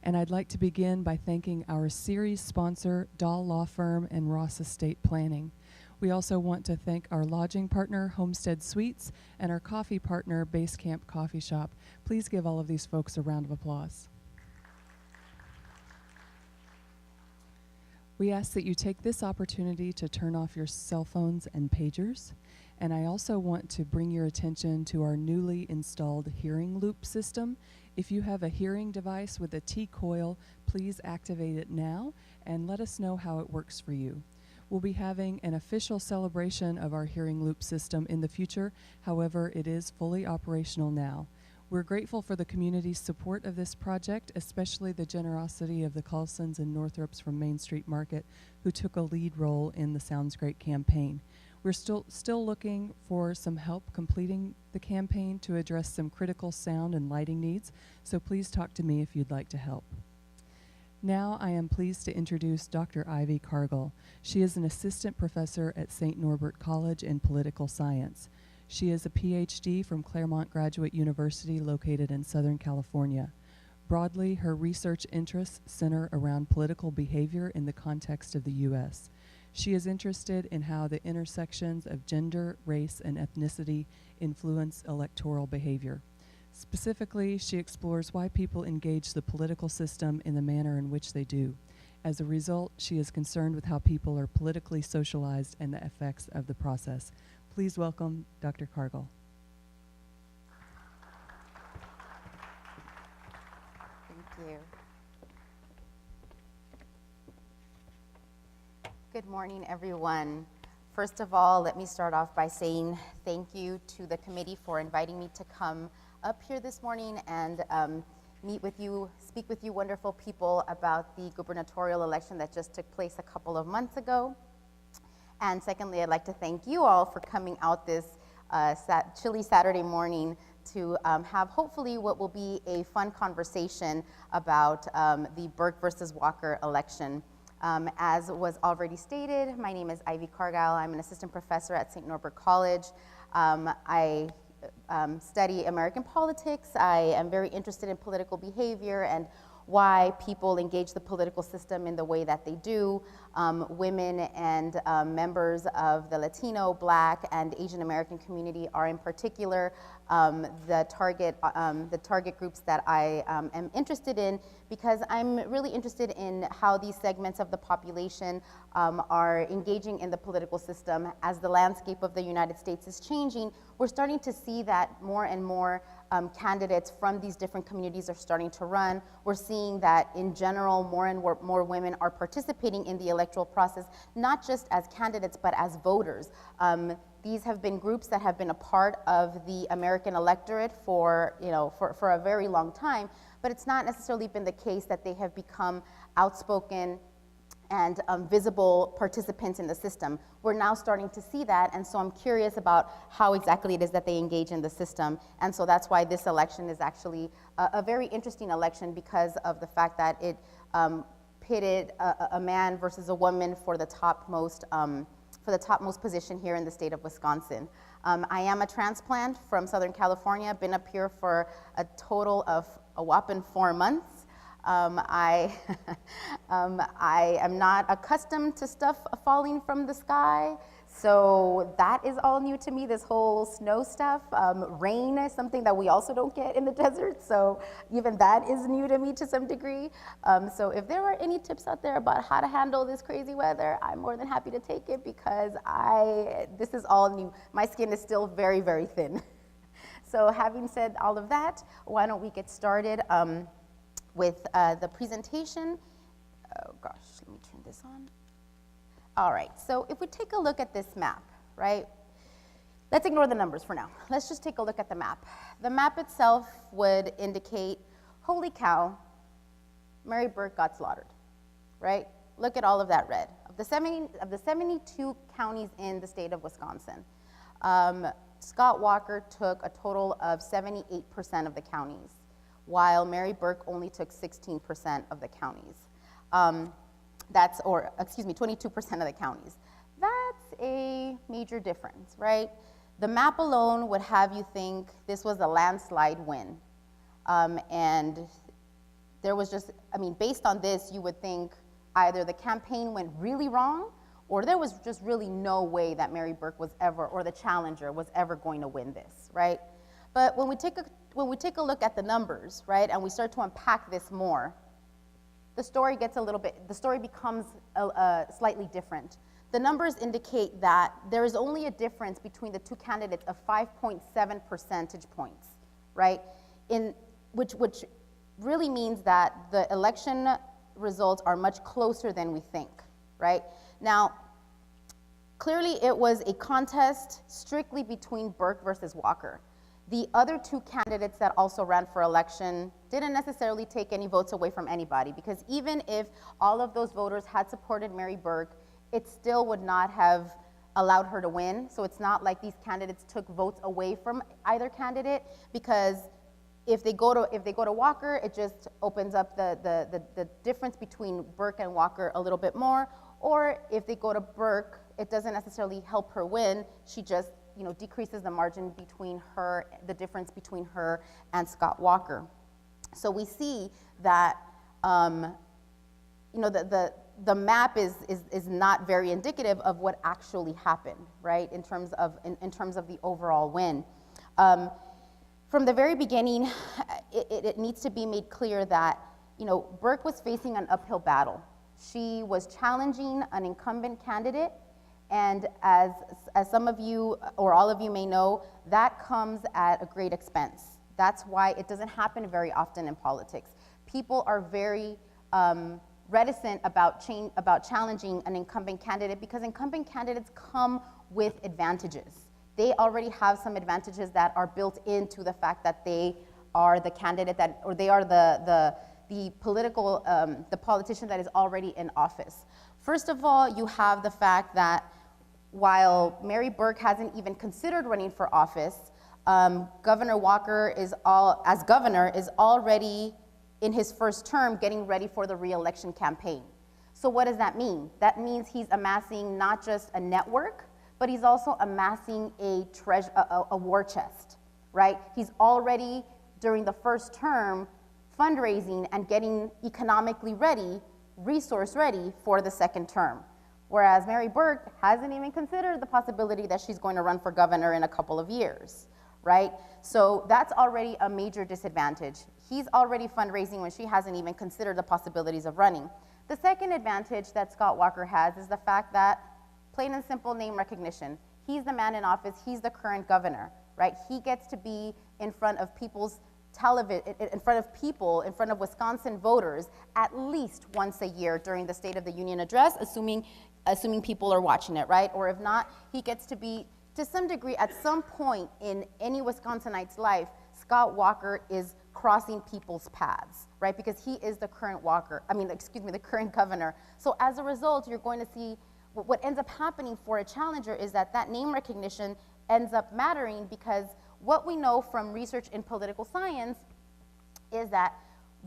And I'd like to begin by thanking our series sponsor, Dahl Law Firm and Ross Estate Planning. We also want to thank our lodging partner, Homestead Suites, and our coffee partner, Base Camp Coffee Shop. Please give all of these folks a round of applause. We ask that you take this opportunity to turn off your cell phones and pagers. And I also want to bring your attention to our newly installed hearing loop system. If you have a hearing device with a T-coil, please activate it now and let us know how it works for you. We'll be having an official celebration of our hearing loop system in the future. However, it is fully operational now. We're grateful for the community's support of this project, especially the generosity of the Carlsons and Northrops from Main Street Market, who took a lead role in the Sounds Great campaign. We're still looking for some help completing the campaign to address some critical sound and lighting needs, so please talk to me if you'd like to help. Now I am pleased to introduce Dr. Ivy Cargile. She is an assistant professor at St. Norbert College in political science. She is a PhD from Claremont Graduate University located in Southern California. Broadly, her research interests center around political behavior in the context of the U.S. She is interested in how the intersections of gender, race, and ethnicity influence electoral behavior. Specifically, she explores why people engage the political system in the manner in which they do. As a result, she is concerned with how people are politically socialized and the effects of the process. Please welcome Dr. Cargile. Thank you. Good morning, everyone. First of all, let me start off by saying thank you to the committee for inviting me to come up here this morning and meet with you, speak with you wonderful people about the gubernatorial election that just took place a couple of months ago. And secondly, I'd like to thank you all for coming out this chilly Saturday morning to have hopefully what will be a fun conversation about the Burke versus Walker election. As was already stated, my name is Ivy Cargile. I'm an assistant professor at St. Norbert College. I study American politics. I am very interested in political behavior and why people engage the political system in the way that they do. Women and members of the Latino, Black, and Asian American community are in particular the target groups that I am interested in, because I'm really interested in how these segments of the population are engaging in the political system. As the landscape of the United States is changing, we're starting to see that more and more candidates from these different communities are starting to run. We're seeing that in general, more and more women are participating in the electoral process, not just as candidates, but as voters. These have been groups that have been a part of the American electorate for a very long time, but it's not necessarily been the case that they have become outspoken and visible participants in the system. We're now starting to see that, and so I'm curious about how exactly it is that they engage in the system, and so that's why this election is actually a very interesting election, because of the fact that it pitted a man versus a woman for the topmost position here in the state of Wisconsin. I am a transplant from Southern California, been up here for a total of a whopping 4 months. I am not accustomed to stuff falling from the sky, so that is all new to me, this whole snow stuff. Rain is something that we also don't get in the desert, so even that is new to me to some degree. So if there are any tips out there about how to handle this crazy weather, I'm more than happy to take it, because this is all new. My skin is still very, very thin. So having said all of that, why don't we get started with the presentation. Oh gosh, let me turn this on. All right, so if we take a look at this map, right? Let's ignore the numbers for now. Let's just take a look at the map. The map itself would indicate, holy cow, Mary Burke got slaughtered, right? Look at all of that red. Of the 72 counties in the state of Wisconsin, Scott Walker took a total of 78% of the counties, while Mary Burke only took 16% of the counties. 22% of the counties. That's a major difference, right? The map alone would have you think this was a landslide win. And there was just, I mean, based on this, you would think either the campaign went really wrong, or there was just really no way that Mary Burke was ever, or the challenger was ever going to win this, right? But when we take a look at the numbers, right, and we start to unpack this more, the story becomes slightly different. The numbers indicate that there is only a difference between the two candidates of 5.7 percentage points, right? Which really means that the election results are much closer than we think, right? Now, clearly it was a contest strictly between Burke versus Walker. The other two candidates that also ran for election didn't necessarily take any votes away from anybody, because even if all of those voters had supported Mary Burke, it still would not have allowed her to win. So it's not like these candidates took votes away from either candidate, because if they go to Walker, it just opens up the difference between Burke and Walker a little bit more. Or if they go to Burke, it doesn't necessarily help her win. She just, decreases the margin between her, the difference between her and Scott Walker. So we see that, the map is not very indicative of what actually happened, right? In terms of the overall win. From the very beginning, it needs to be made clear that, Burke was facing an uphill battle. She was challenging an incumbent candidate, and as some of you or all of you may know, that comes at a great expense. That's why it doesn't happen very often in politics. People are very reticent about challenging an incumbent candidate, because incumbent candidates come with advantages. They already have some advantages that are built into the fact that they are the candidate or they are the politician that is already in office. First of all, you have the fact that while Mary Burke hasn't even considered running for office, Governor Walker is already in his first term getting ready for the re-election campaign. So what does that mean? That means he's amassing not just a network, but he's also amassing a war chest, right? He's already, during the first term, fundraising and getting economically ready, resource ready for the second term. Whereas Mary Burke hasn't even considered the possibility that she's going to run for governor in a couple of years, right? So that's already a major disadvantage. He's already fundraising when she hasn't even considered the possibilities of running. The second advantage that Scott Walker has is the fact that, plain and simple, name recognition. He's the man in office, he's the current governor, right? He gets to be in front of people's in front of Wisconsin voters at least once a year during the State of the Union address, assuming people are watching it, right? Or if not, he gets to be, to some degree, at some point in any Wisconsinite's life, Scott Walker is crossing people's paths, right? Because he is the current the current governor. So as a result, you're going to see what ends up happening for a challenger is that name recognition ends up mattering, because what we know from research in political science is that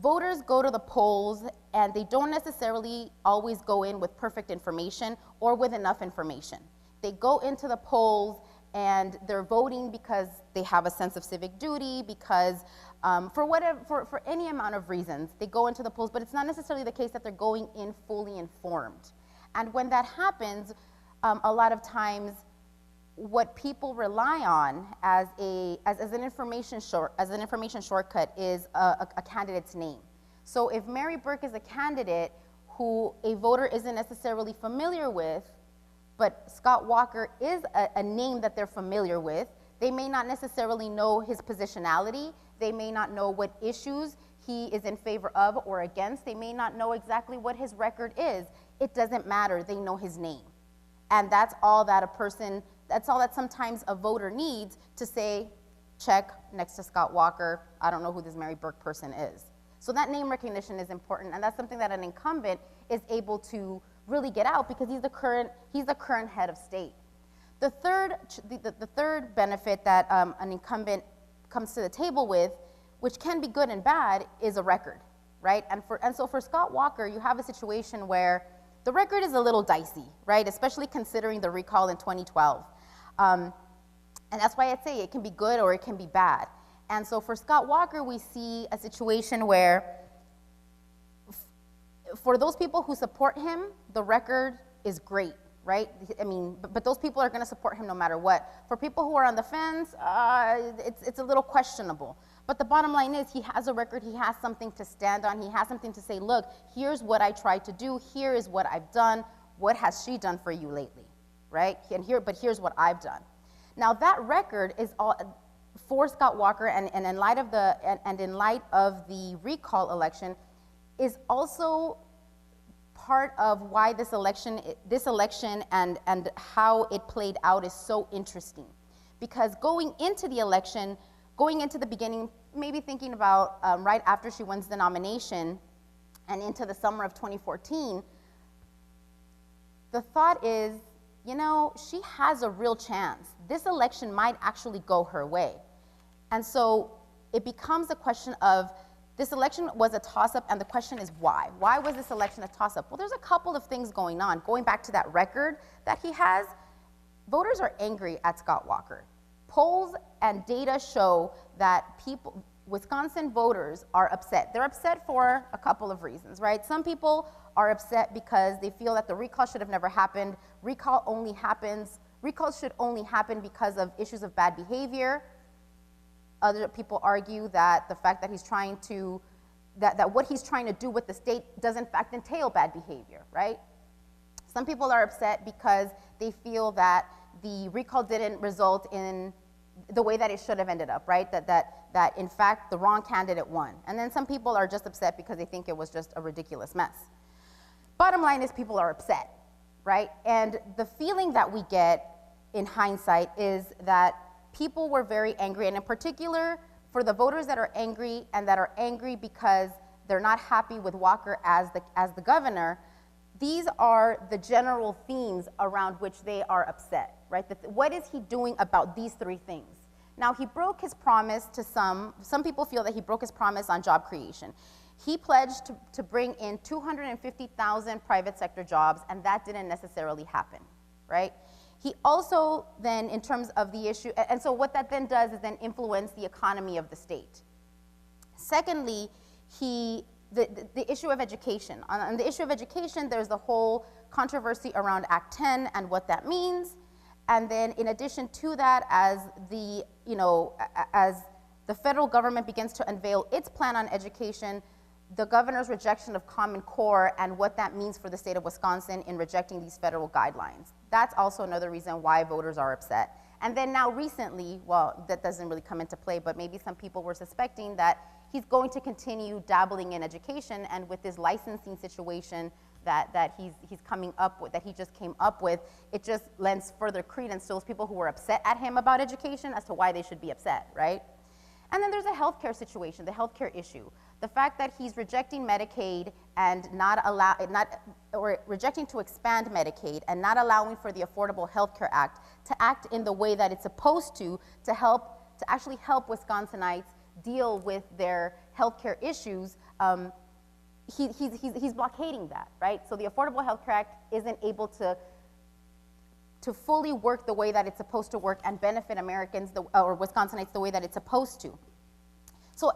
voters go to the polls and they don't necessarily always go in with perfect information or with enough information. They go into the polls and they're voting because they have a sense of civic duty, because for any amount of reasons, they go into the polls, but it's not necessarily the case that they're going in fully informed. And when that happens, a lot of times, what people rely on as an information shortcut is a candidate's name. So if Mary Burke is a candidate who a voter isn't necessarily familiar with, but Scott Walker is a name that they're familiar with, they may not necessarily know his positionality, they may not know what issues he is in favor of or against, they may not know exactly what his record is. It doesn't matter, they know his name. And that's all that sometimes a voter needs to say, check next to Scott Walker, I don't know who this Mary Burke person is. So that name recognition is important, and that's something that an incumbent is able to really get out, because he's the current head of state. The third benefit that an incumbent comes to the table with, which can be good and bad, is a record, right? And so for Scott Walker, you have a situation where the record is a little dicey, right? Especially considering the recall in 2012. And that's why I say it can be good or it can be bad. And so for Scott Walker, we see a situation where For those people who support him, the record is great, right? I mean, but those people are going to support him no matter what. For people who are on the fence, it's a little questionable. But the bottom line is he has a record, he has something to stand on, he has something to say, look, here's what I tried to do, here is what I've done, what has she done for you lately, right? But here's what I've done. Now that record is all for Scott Walker, and in light of the recall election, is also part of why this election and how it played out is so interesting. Because going into the beginning, maybe thinking about right after she wins the nomination and into the summer of 2014, the thought is, you know, she has a real chance. This election might actually go her way. And so it becomes a question of, this election was a toss-up, and the question is why? Why was this election a toss-up? Well, there's a couple of things going on. Going back to that record that he has, voters are angry at Scott Walker. Polls and data show that Wisconsin voters are upset. They're upset for a couple of reasons, right? Some people are upset because they feel that the recall should have never happened. Recalls should only happen because of issues of bad behavior. Other people argue that the fact that that what he's trying to do with the state does in fact entail bad behavior, right? Some people are upset because they feel that the recall didn't result in the way that it should have ended up, right? That in fact the wrong candidate won. And then some people are just upset because they think it was just a ridiculous mess. Bottom line is people are upset, right? And the feeling that we get in hindsight is that people were very angry, and in particular, for the voters that are angry and that are angry because they're not happy with Walker as the governor, these are the general themes around which they are upset, right? What is he doing about these three things? Now, he broke his promise to some people feel that he broke his promise on job creation. He pledged to bring in 250,000 private sector jobs, and that didn't necessarily happen, right? He also then, in terms of the issue, and so what that then does is then influence the economy of the state. Secondly, the issue of education. On the issue of education, there's the whole controversy around Act 10 and what that means. And then in addition to that, as the federal government begins to unveil its plan on education, the governor's rejection of Common Core and what that means for the state of Wisconsin in rejecting these federal guidelines. That's also another reason why voters are upset. And then now recently, well, that doesn't really come into play, but maybe some people were suspecting that he's going to continue dabbling in education, and with this licensing situation that he's coming up with, that he just came up with, it just lends further credence to those people who were upset at him about education as to why they should be upset, right? And then there's a healthcare situation, the healthcare issue. The fact that he's rejecting Medicaid and rejecting to expand Medicaid and not allowing for the Affordable Health Care Act to act in the way that it's supposed to actually help Wisconsinites deal with their healthcare issues, he's blockading that, right? So the Affordable Health Care Act isn't able to fully work the way that it's supposed to work and benefit Americans or Wisconsinites the way that it's supposed to. So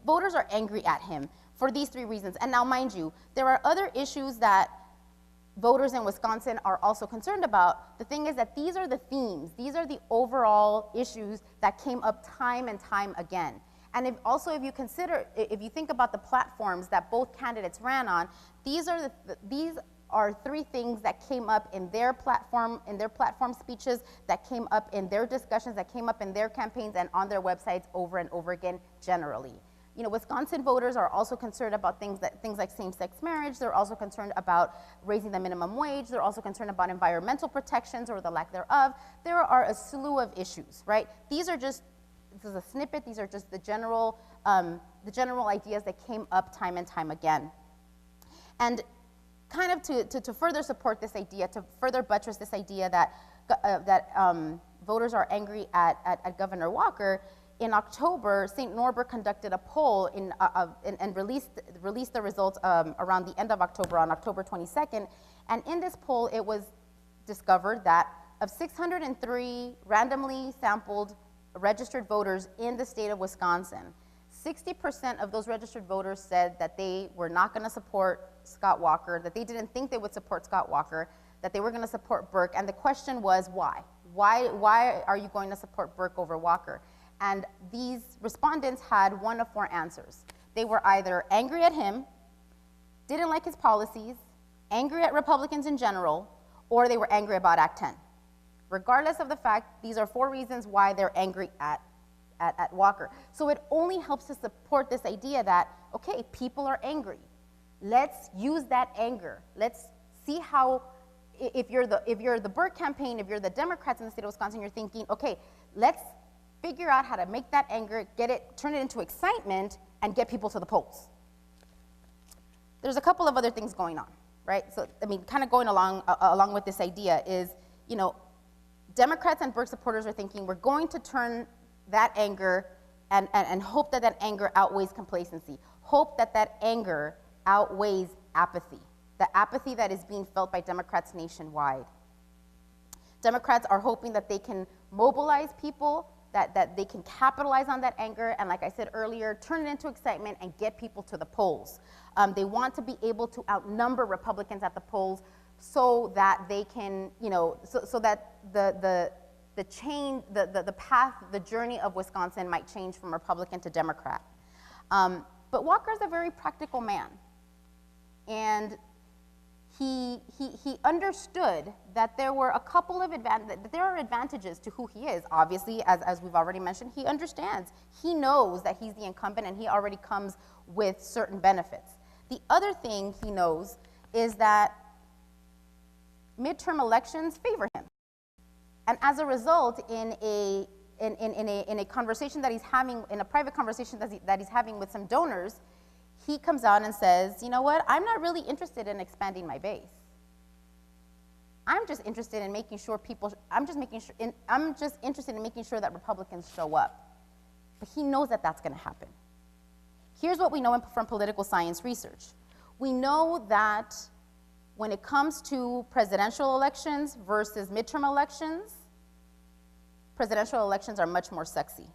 voters are angry at him for these three reasons. And now, mind you, there are other issues that voters in Wisconsin are also concerned about. The thing is that these are the themes. These are the overall issues that came up time and time again. And if you think about the platforms that both candidates ran on, these are three things that came up in their platform speeches, that came up in their discussions, that came up in their campaigns and on their websites over and over again generally. You know, Wisconsin voters are also concerned about things like same-sex marriage. They're also concerned about raising the minimum wage. They're also concerned about environmental protections or the lack thereof. There are a slew of issues, right? This is a snippet. These are just the general ideas that came up time and time again. And kind of to further support this idea, to further buttress this idea that voters are angry at Governor Walker, in October, St. Norbert conducted a poll and released the results around the end of October, on October 22nd. And in this poll, it was discovered that of 603 randomly sampled registered voters in the state of Wisconsin, 60% of those registered voters said that they were not going to support Scott Walker, that they didn't think they would support Scott Walker, that they were going to support Burke, and the question was why? Why are you going to support Burke over Walker? And these respondents had one of four answers. They were either angry at him, didn't like his policies, angry at Republicans in general, or they were angry about Act 10. Regardless of the fact, these are four reasons why they're angry at Walker. So it only helps to support this idea that, okay, people are angry. Let's use that anger. Let's see how, if you're the Burke campaign, if you're the Democrats in the state of Wisconsin, you're thinking, okay, let's figure out how to make that anger, turn it into excitement, and get people to the polls. There's a couple of other things going on, right? So, I mean, kind of going along with this idea is, you know, Democrats and Burke supporters are thinking we're going to turn that anger and hope that that anger outweighs complacency. Hope that that anger outweighs apathy, the apathy that is being felt by Democrats nationwide. Democrats are hoping that they can mobilize people, that they can capitalize on that anger, and like I said earlier, turn it into excitement and get people to the polls. They want to be able to outnumber Republicans at the polls so that they can, you know, so that the path, the journey of Wisconsin might change from Republican to Democrat. But Walker's a very practical man. And he understood that there were a couple of that there are advantages to who he is. Obviously, as we've already mentioned, he understands. He knows that he's the incumbent and he already comes with certain benefits. The other thing he knows is that midterm elections favor him. And as a result, in a conversation that he's having, in a private conversation that he's having with some donors, he comes out and says, you know what, I'm not really interested in expanding my base. I'm just interested in making sure I'm just interested in making sure that Republicans show up. But he knows that that's going to happen. Here's what we know from political science research. We know that when it comes to presidential elections versus midterm elections, presidential elections are much more sexy.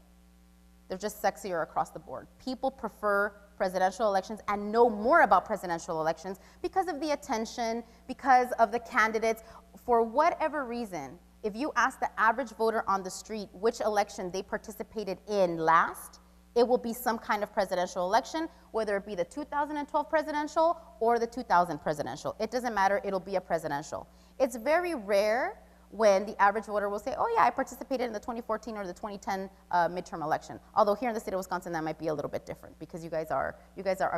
They're just sexier across the board. People prefer presidential elections and know more about presidential elections because of the attention, because of the candidates. For whatever reason, if you ask the average voter on the street which election they participated in last, it will be some kind of presidential election, whether it be the 2012 presidential or the 2000 presidential. It doesn't matter, it'll be a presidential. It's very rare when the average voter will say, oh yeah, I participated in the 2014 or the 2010 midterm election. Although here in the state of Wisconsin, that might be a little bit different because you guys are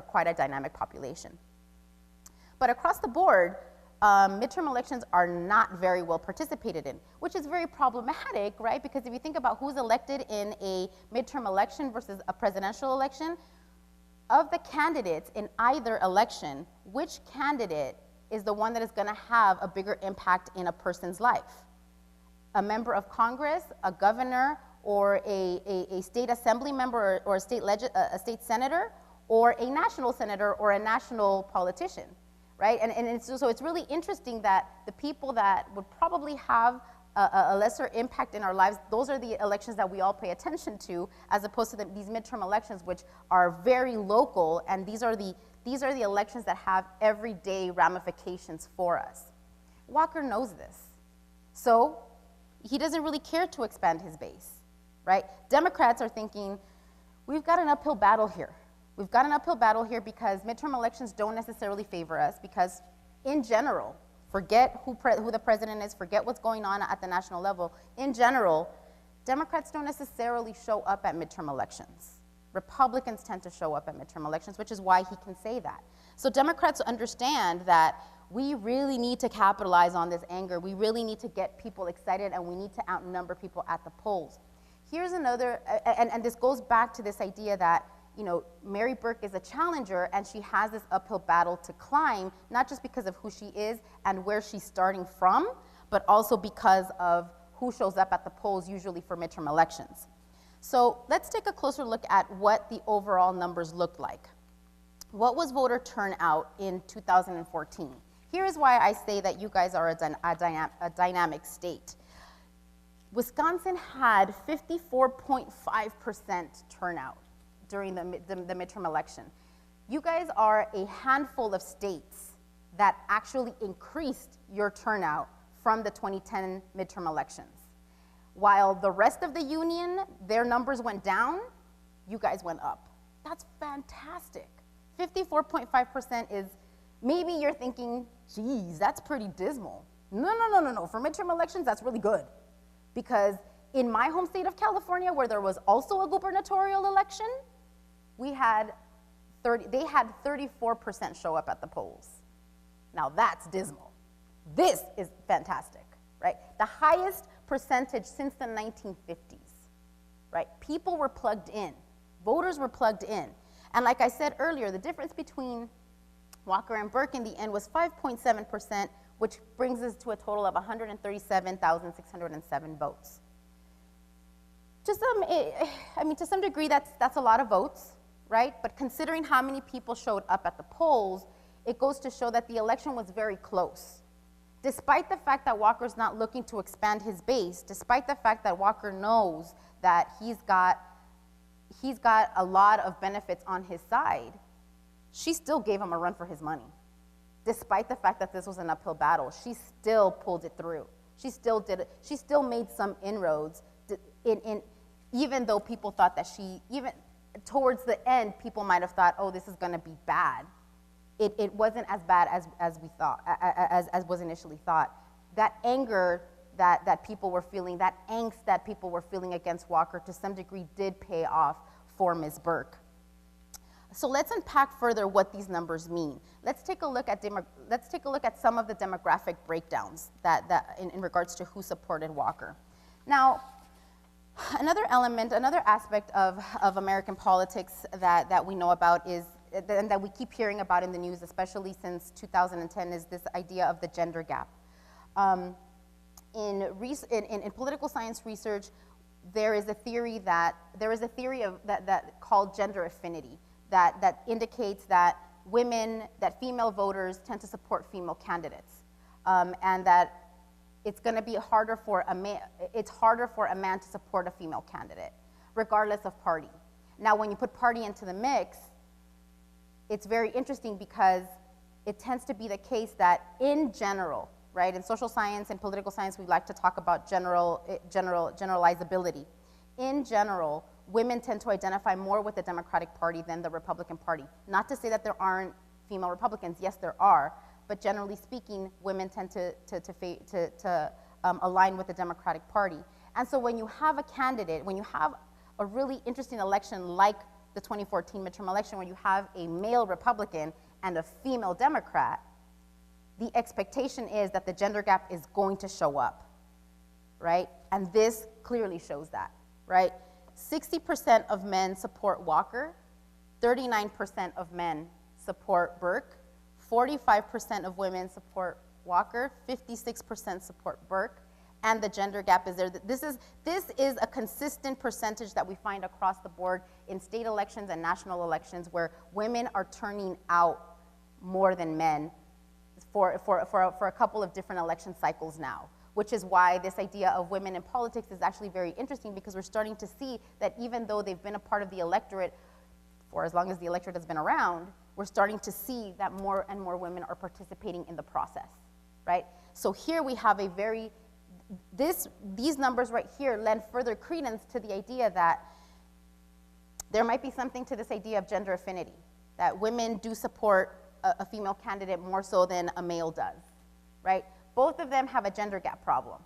quite a dynamic population. But across the board, midterm elections are not very well participated in, which is very problematic, right? Because if you think about who's elected in a midterm election versus a presidential election, of the candidates in either election, which candidate is the one that is going to have a bigger impact in a person's life? A member of Congress, a governor, or a state assembly member, or a state senator, or a national senator, or a national politician, right? And so it's really interesting that the people that would probably have a lesser impact in our lives, those are the elections that we all pay attention to, as opposed to these midterm elections, which are very local, and these are the elections that have everyday ramifications for us. Walker knows this. So he doesn't really care to expand his base, right? Democrats are thinking, we've got an uphill battle here. We've got an uphill battle here because midterm elections don't necessarily favor us because, in general, forget who the president is, forget what's going on at the national level. In general, Democrats don't necessarily show up at midterm elections. Republicans tend to show up at midterm elections, which is why he can say that. So Democrats understand that we really need to capitalize on this anger. We really need to get people excited, and we need to outnumber people at the polls. Here's another, and this goes back to this idea that, you know, Mary Burke is a challenger, and she has this uphill battle to climb, not just because of who she is and where she's starting from, but also because of who shows up at the polls, usually for midterm elections. So let's take a closer look at what the overall numbers looked like. What was voter turnout in 2014? Here is why I say that you guys are a dynamic state. Wisconsin had 54.5% turnout during the midterm election. You guys are a handful of states that actually increased your turnout from the 2010 midterm elections. While the rest of the union, their numbers went down, you guys went up. That's fantastic. 54.5% is, maybe you're thinking, geez, that's pretty dismal. No. For midterm elections, that's really good. Because in my home state of California, where there was also a gubernatorial election, they had 34% show up at the polls. Now that's dismal. This is fantastic, right? The highest percentage since the 1950s, right? People were plugged in. Voters were plugged in. And like I said earlier, the difference between Walker and Burke in the end was 5.7%, which brings us to a total of 137,607 votes. To some degree, that's a lot of votes, right? But considering how many people showed up at the polls, it goes to show that the election was very close. Despite the fact that Walker's not looking to expand his base, despite the fact that Walker knows that he's got a lot of benefits on his side, she still gave him a run for his money. Despite the fact that this was an uphill battle, she still pulled it through. She still did it. She still made some inroads, even though people thought that even towards the end, people might have thought, oh, this is gonna be bad. It wasn't as bad as we thought, as was initially thought. That anger that people were feeling, that angst that people were feeling against Walker to some degree did pay off for Ms. Burke. So let's unpack further what these numbers mean. Let's take a look at some of the demographic breakdowns in regards to who supported Walker. Now, another aspect of American politics that we know about is, and that we keep hearing about in the news, especially since 2010, is this idea of the gender gap. In political science research, there is a theory that called gender affinity, that indicates that female voters tend to support female candidates, and that it's going to be harder for a man to support a female candidate, regardless of party. Now, when you put party into the mix, it's very interesting because it tends to be the case that in general, right, in social science and political science, we like to talk about generalizability. In general, women tend to identify more with the Democratic Party than the Republican Party. Not to say that there aren't female Republicans, yes there are, but generally speaking, women tend to align with the Democratic Party. And so when you have a candidate, when you have a really interesting election like the 2014 midterm election, where you have a male Republican and a female Democrat, the expectation is that the gender gap is going to show up, right? And this clearly shows that, right? 60% of men support Walker, 39% of men support Burke, 45% of women support Walker, 56% support Burke, and the gender gap is there. This is a consistent percentage that we find across the board in state elections and national elections, where women are turning out more than men for a couple of different election cycles now, which is why this idea of women in politics is actually very interesting, because we're starting to see that even though they've been a part of the electorate for as long as the electorate has been around, we're starting to see that more and more women are participating in the process, right? So here we have these numbers right here lend further credence to the idea that there might be something to this idea of gender affinity, that women do support a female candidate more so than a male does, right? Both of them have a gender gap problem,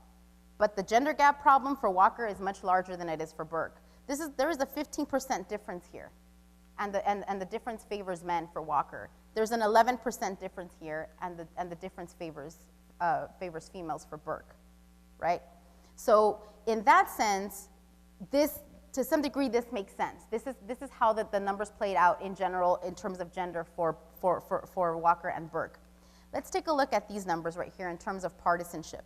but the gender gap problem for Walker is much larger than it is for Burke. There is a 15% difference here, and the difference favors men for Walker. There's an 11% difference here, and the difference favors females for Burke, right? So in that sense, to some degree, this makes sense. This is how the numbers played out in general in terms of gender for Walker and Burke. Let's take a look at these numbers right here in terms of partisanship.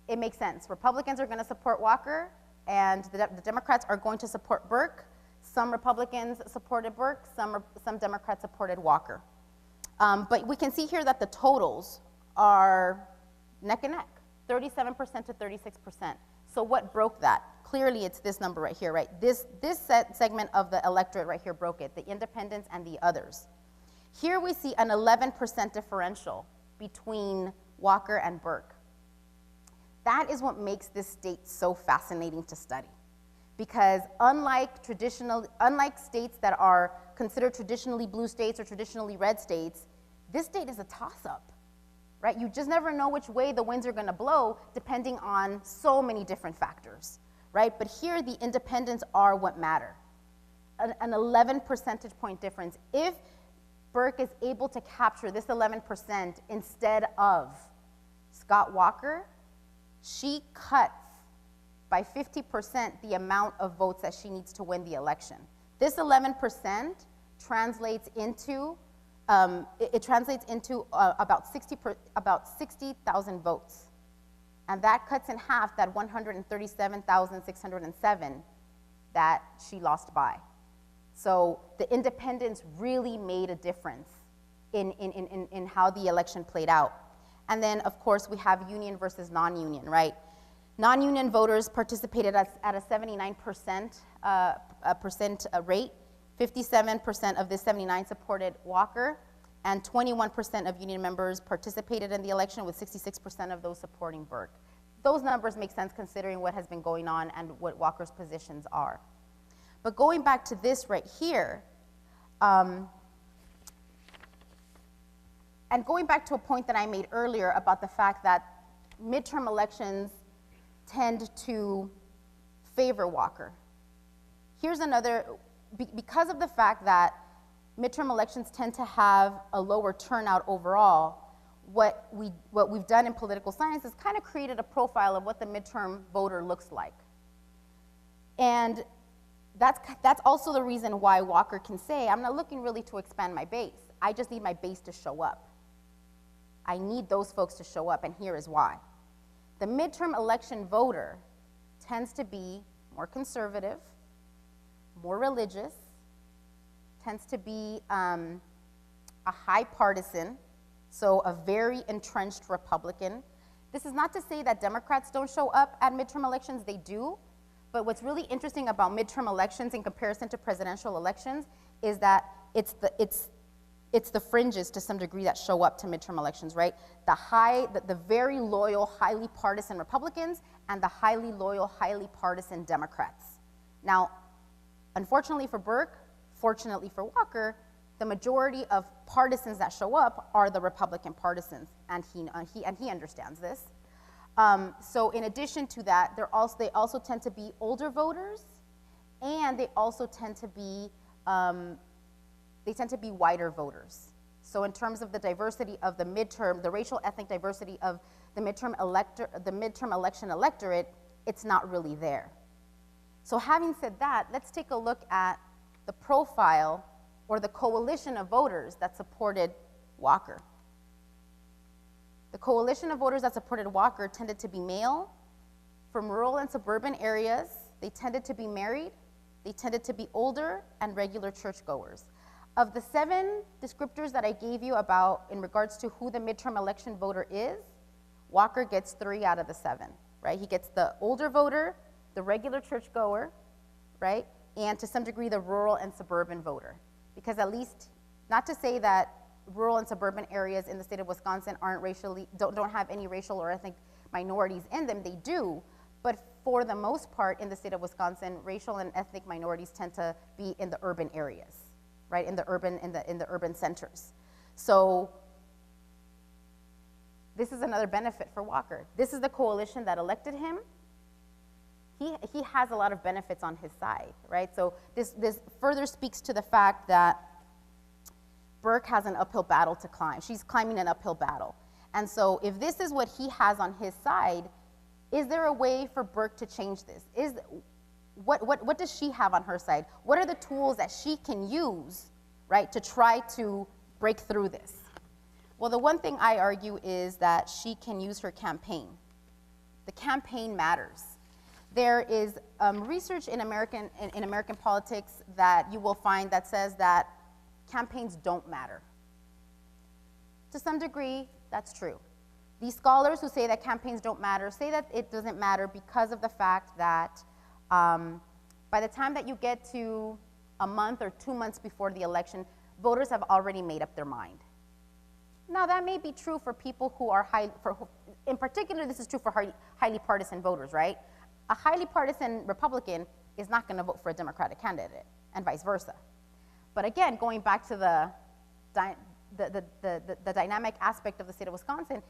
It makes sense. Republicans are going to support Walker, and the Democrats are going to support Burke. Some Republicans supported Burke, some Democrats supported Walker. But we can see here that the totals are neck and neck, 37% to 36%. So what broke that? Clearly, it's this number right here, right? This segment of the electorate right here broke it, the independents and the others. Here we see an 11% differential between Walker and Burke. That is what makes this state so fascinating to study. Because unlike states that are considered traditionally blue states or traditionally red states, this state is a toss-up, right? You just never know which way the winds are gonna blow depending on so many different factors, right? But here the independents are what matter. An 11 percentage point difference. If Burke is able to capture this 11% instead of Scott Walker, she cuts by 50% the amount of votes that she needs to win the election. This 11% translates into, about 60,000 votes. And that cuts in half that 137,607 that she lost by. So the independents really made a difference in how the election played out. And then, of course, we have union versus non-union, right? Non-union voters participated at a 79% rate. 57% of this 79 supported Walker, and 21% of union members participated in the election, with 66% of those supporting Burke. Those numbers make sense considering what has been going on and what Walker's positions are. But going back to this right here, and going back to a point that I made earlier about the fact that midterm elections tend to favor Walker. Here's another, because of the fact that midterm elections tend to have a lower turnout overall, what we've done in political science is kind of created a profile of what the midterm voter looks like. And that's also the reason why Walker can say, I'm not looking really to expand my base. I just need my base to show up. I need those folks to show up, and here is why. The midterm election voter tends to be more conservative, more religious, tends to be a high partisan, so a very entrenched Republican. This is not to say that Democrats don't show up at midterm elections, they do, but what's really interesting about midterm elections in comparison to presidential elections is that it's the fringes to some degree that show up to midterm elections, right? The very loyal, highly partisan Republicans and the highly loyal, highly partisan Democrats. Now, unfortunately for Burke, fortunately for Walker, the majority of partisans that show up are the Republican partisans, and he understands this. So in addition to that, they also tend to be older voters, and they also tend to be wider voters. So in terms of the diversity of the midterm, the racial ethnic diversity of the midterm election electorate, it's not really there. So having said that, let's take a look at the profile or the coalition of voters that supported Walker. The coalition of voters that supported Walker tended to be male, from rural and suburban areas. They tended to be married, they tended to be older, and regular churchgoers. Of the 7 descriptors that I gave you about in regards to who the midterm election voter is, Walker gets 3 out of the 7, right? He gets the older voter, the regular churchgoer, right? And to some degree, the rural and suburban voter. Because at least, not to say that rural and suburban areas in the state of Wisconsin don't have any racial or ethnic minorities in them, they do, but for the most part in the state of Wisconsin, racial and ethnic minorities tend to be in the urban areas, right, in the urban centers. So this is another benefit for Walker. This is the coalition that elected him. He has a lot of benefits on his side, right? So this further speaks to the fact that Burke has an uphill battle to climb. She's climbing an uphill battle. And so if this is what he has on his side, is there a way for Burke to change this? What does she have on her side? What are the tools that she can use, right, to try to break through this? Well, the one thing I argue is that she can use her campaign. The campaign matters. There is research in American politics that you will find that says that campaigns don't matter. To some degree, that's true. These scholars who say that campaigns don't matter say that it doesn't matter because of the fact that by the time that you get to a month or 2 months before the election, voters have already made up their mind. Now, that may be true for people who are in particular, this is true for highly partisan voters, right? A highly partisan Republican is not going to vote for a Democratic candidate, and vice versa. But again, going back to the dynamic aspect of the state of Wisconsin,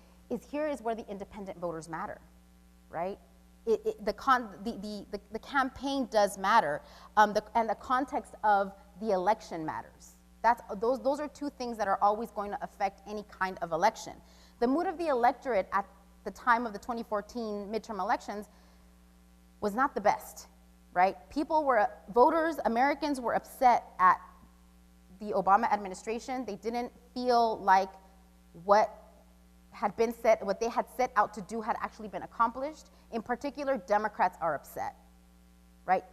here is where the independent voters matter, right? The campaign does matter, and the context of the election matters. Those are two things that are always going to affect any kind of election. The mood of the electorate at the time of the 2014 midterm elections was not the best, right? Voters, Americans were upset at the Obama administration. They didn't feel like what they had set out to do had actually been accomplished. In particular, Democrats are upset, right?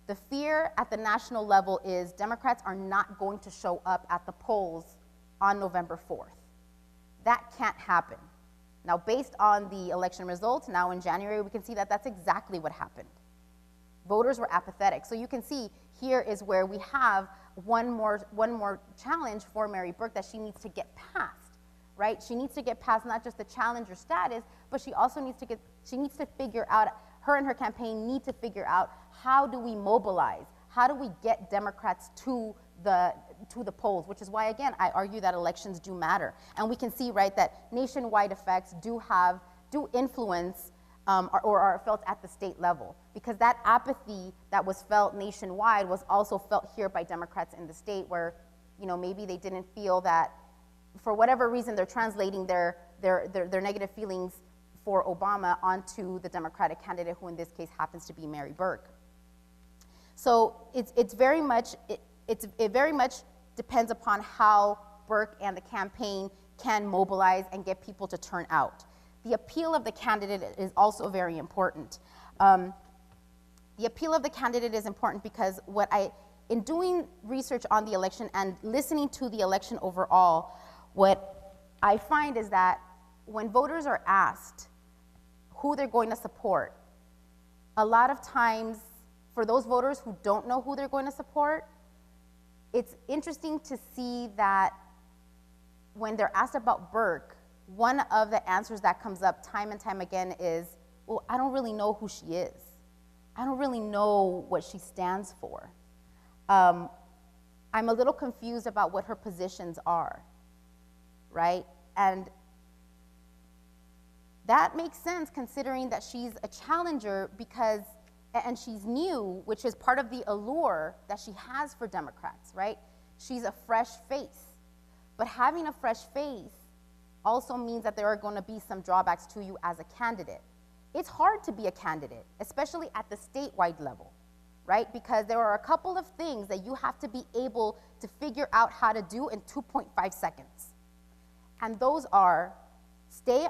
The fear at the national level is Democrats are not going to show up at the polls on November 4th. That can't happen. Now, based on the election results, now in January, we can see that that's exactly what happened. Voters were apathetic. So you can see here is where we have one more challenge for Mary Burke that she needs to get past, right? She needs to get past not just the challenger status, but she also needs to figure out, her and her campaign need to figure out, how do we mobilize? How do we get Democrats to the polls? Which is why, again, I argue that elections do matter. And we can see, right, that nationwide effects do influence or are felt at the state level, because that apathy that was felt nationwide was also felt here by Democrats in the state, where, you know, maybe they didn't feel that, for whatever reason, they're translating their negative feelings for Obama onto the Democratic candidate, who in this case happens to be Mary Burke. So it very much depends upon how Burke and the campaign can mobilize and get people to turn out. The appeal of the candidate is also very important. The appeal of the candidate is important because in doing research on the election and listening to the election overall, what I find is that when voters are asked who they're going to support, a lot of times, for those voters who don't know who they're going to support, it's interesting to see that when they're asked about Burke, one of the answers that comes up time and time again is, well, I don't really know who she is. I don't really know what she stands for. I'm a little confused about what her positions are, right? And that makes sense considering that she's a challenger and she's new, which is part of the allure that she has for Democrats, right? She's a fresh face. But having a fresh face also means that there are going to be some drawbacks to you as a candidate. It's hard to be a candidate, especially at the statewide level, right? Because there are a couple of things that you have to be able to figure out how to do in 2.5 seconds. And those are stay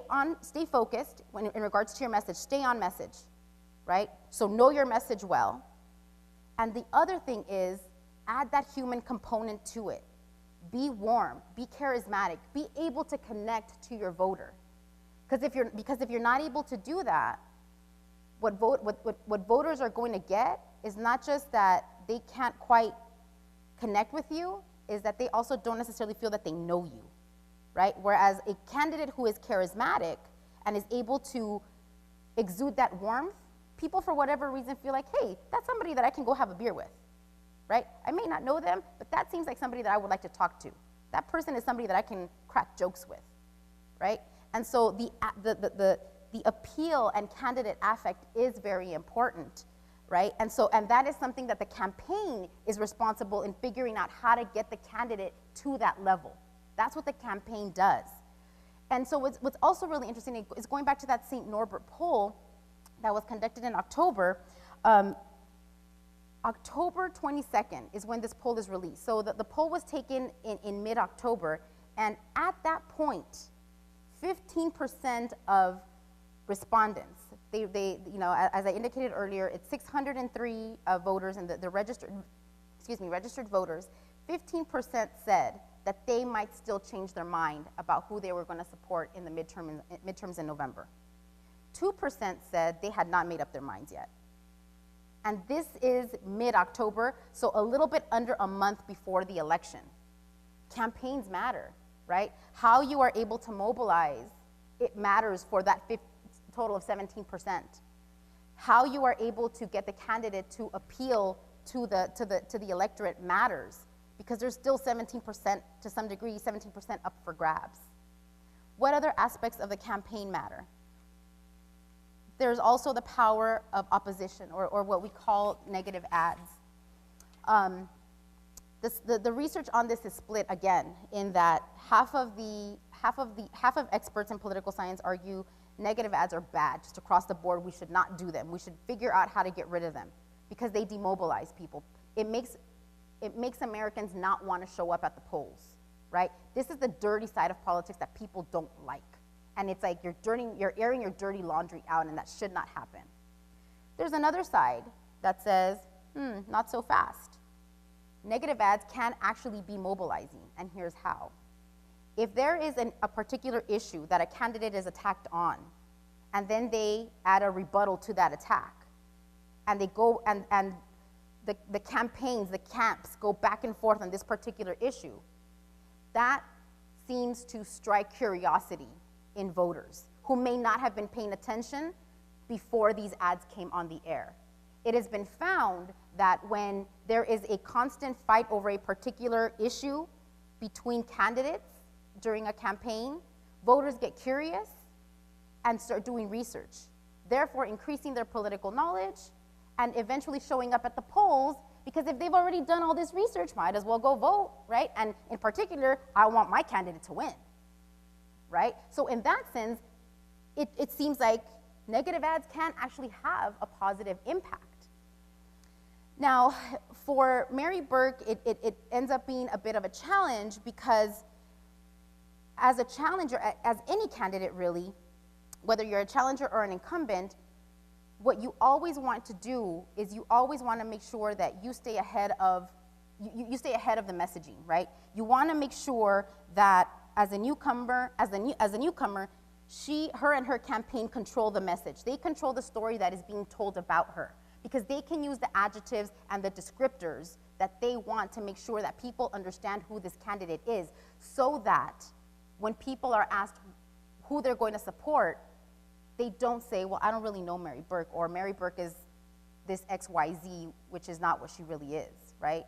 focused in regards to your message, stay on message, right? So know your message well. And the other thing is add that human component to it. Be warm, be charismatic, be able to connect to your voter. Because if you're not able to do that, what voters are going to get is not just that they can't quite connect with you, is that they also don't necessarily feel that they know you, right? Whereas a candidate who is charismatic and is able to exude that warmth, people for whatever reason feel like, hey, that's somebody that I can go have a beer with, right? I may not know them, but that seems like somebody that I would like to talk to. That person is somebody that I can crack jokes with, right? And so the appeal and candidate affect is very important, right? And that is something that the campaign is responsible in figuring out how to get the candidate to that level. That's what the campaign does. And so what's also really interesting is going back to that St. Norbert poll that was conducted in October. October 22nd is when this poll is released. So the poll was taken in mid-October, and at that point, 15% of respondents, they as I indicated earlier, it's 603 voters, and the registered voters, 15% said that they might still change their mind about who they were going to support in the midterms in November. 2% said they had not made up their minds yet. And this is mid-October, so a little bit under a month before the election. Campaigns matter, right? How you are able to mobilize, it matters for that total of 17%. How you are able to get the candidate to appeal to the electorate matters, because there's still 17%, to some degree, 17% up for grabs. What other aspects of the campaign matter? There's also the power of opposition, or what we call negative ads. The research on this is split again, in that half of experts in political science argue negative ads are bad, just across the board. We should not do them. We should figure out how to get rid of them because they demobilize people. It makes Americans not want to show up at the polls, right? This is the dirty side of politics that people don't like. And it's like you're airing your dirty laundry out, and that should not happen. There's another side that says, not so fast. Negative ads can actually be mobilizing, and here's how. If there is a particular issue that a candidate is attacked on, and then they add a rebuttal to that attack, and they go and the campaigns, the camps go back and forth on this particular issue, that seems to strike curiosity in voters who may not have been paying attention before these ads came on the air. It has been found that when there is a constant fight over a particular issue between candidates during a campaign, voters get curious and start doing research, therefore increasing their political knowledge and eventually showing up at the polls, because if they've already done all this research, might as well go vote, right? And in particular, I want my candidate to win, right? So in that sense, it seems like negative ads can actually have a positive impact. Now, for Mary Burke, it ends up being a bit of a challenge, because as a challenger, as any candidate really, whether you're a challenger or an incumbent, what you always want to do is you always want to make sure that you stay ahead of you stay ahead of the messaging, right? You want to make sure that as a newcomer, her and her campaign control the message. They control the story that is being told about her, because they can use the adjectives and the descriptors that they want to make sure that people understand who this candidate is, so that when people are asked who they're going to support, they don't say, well, I don't really know Mary Burke, or Mary Burke is this XYZ, which is not what she really is, right?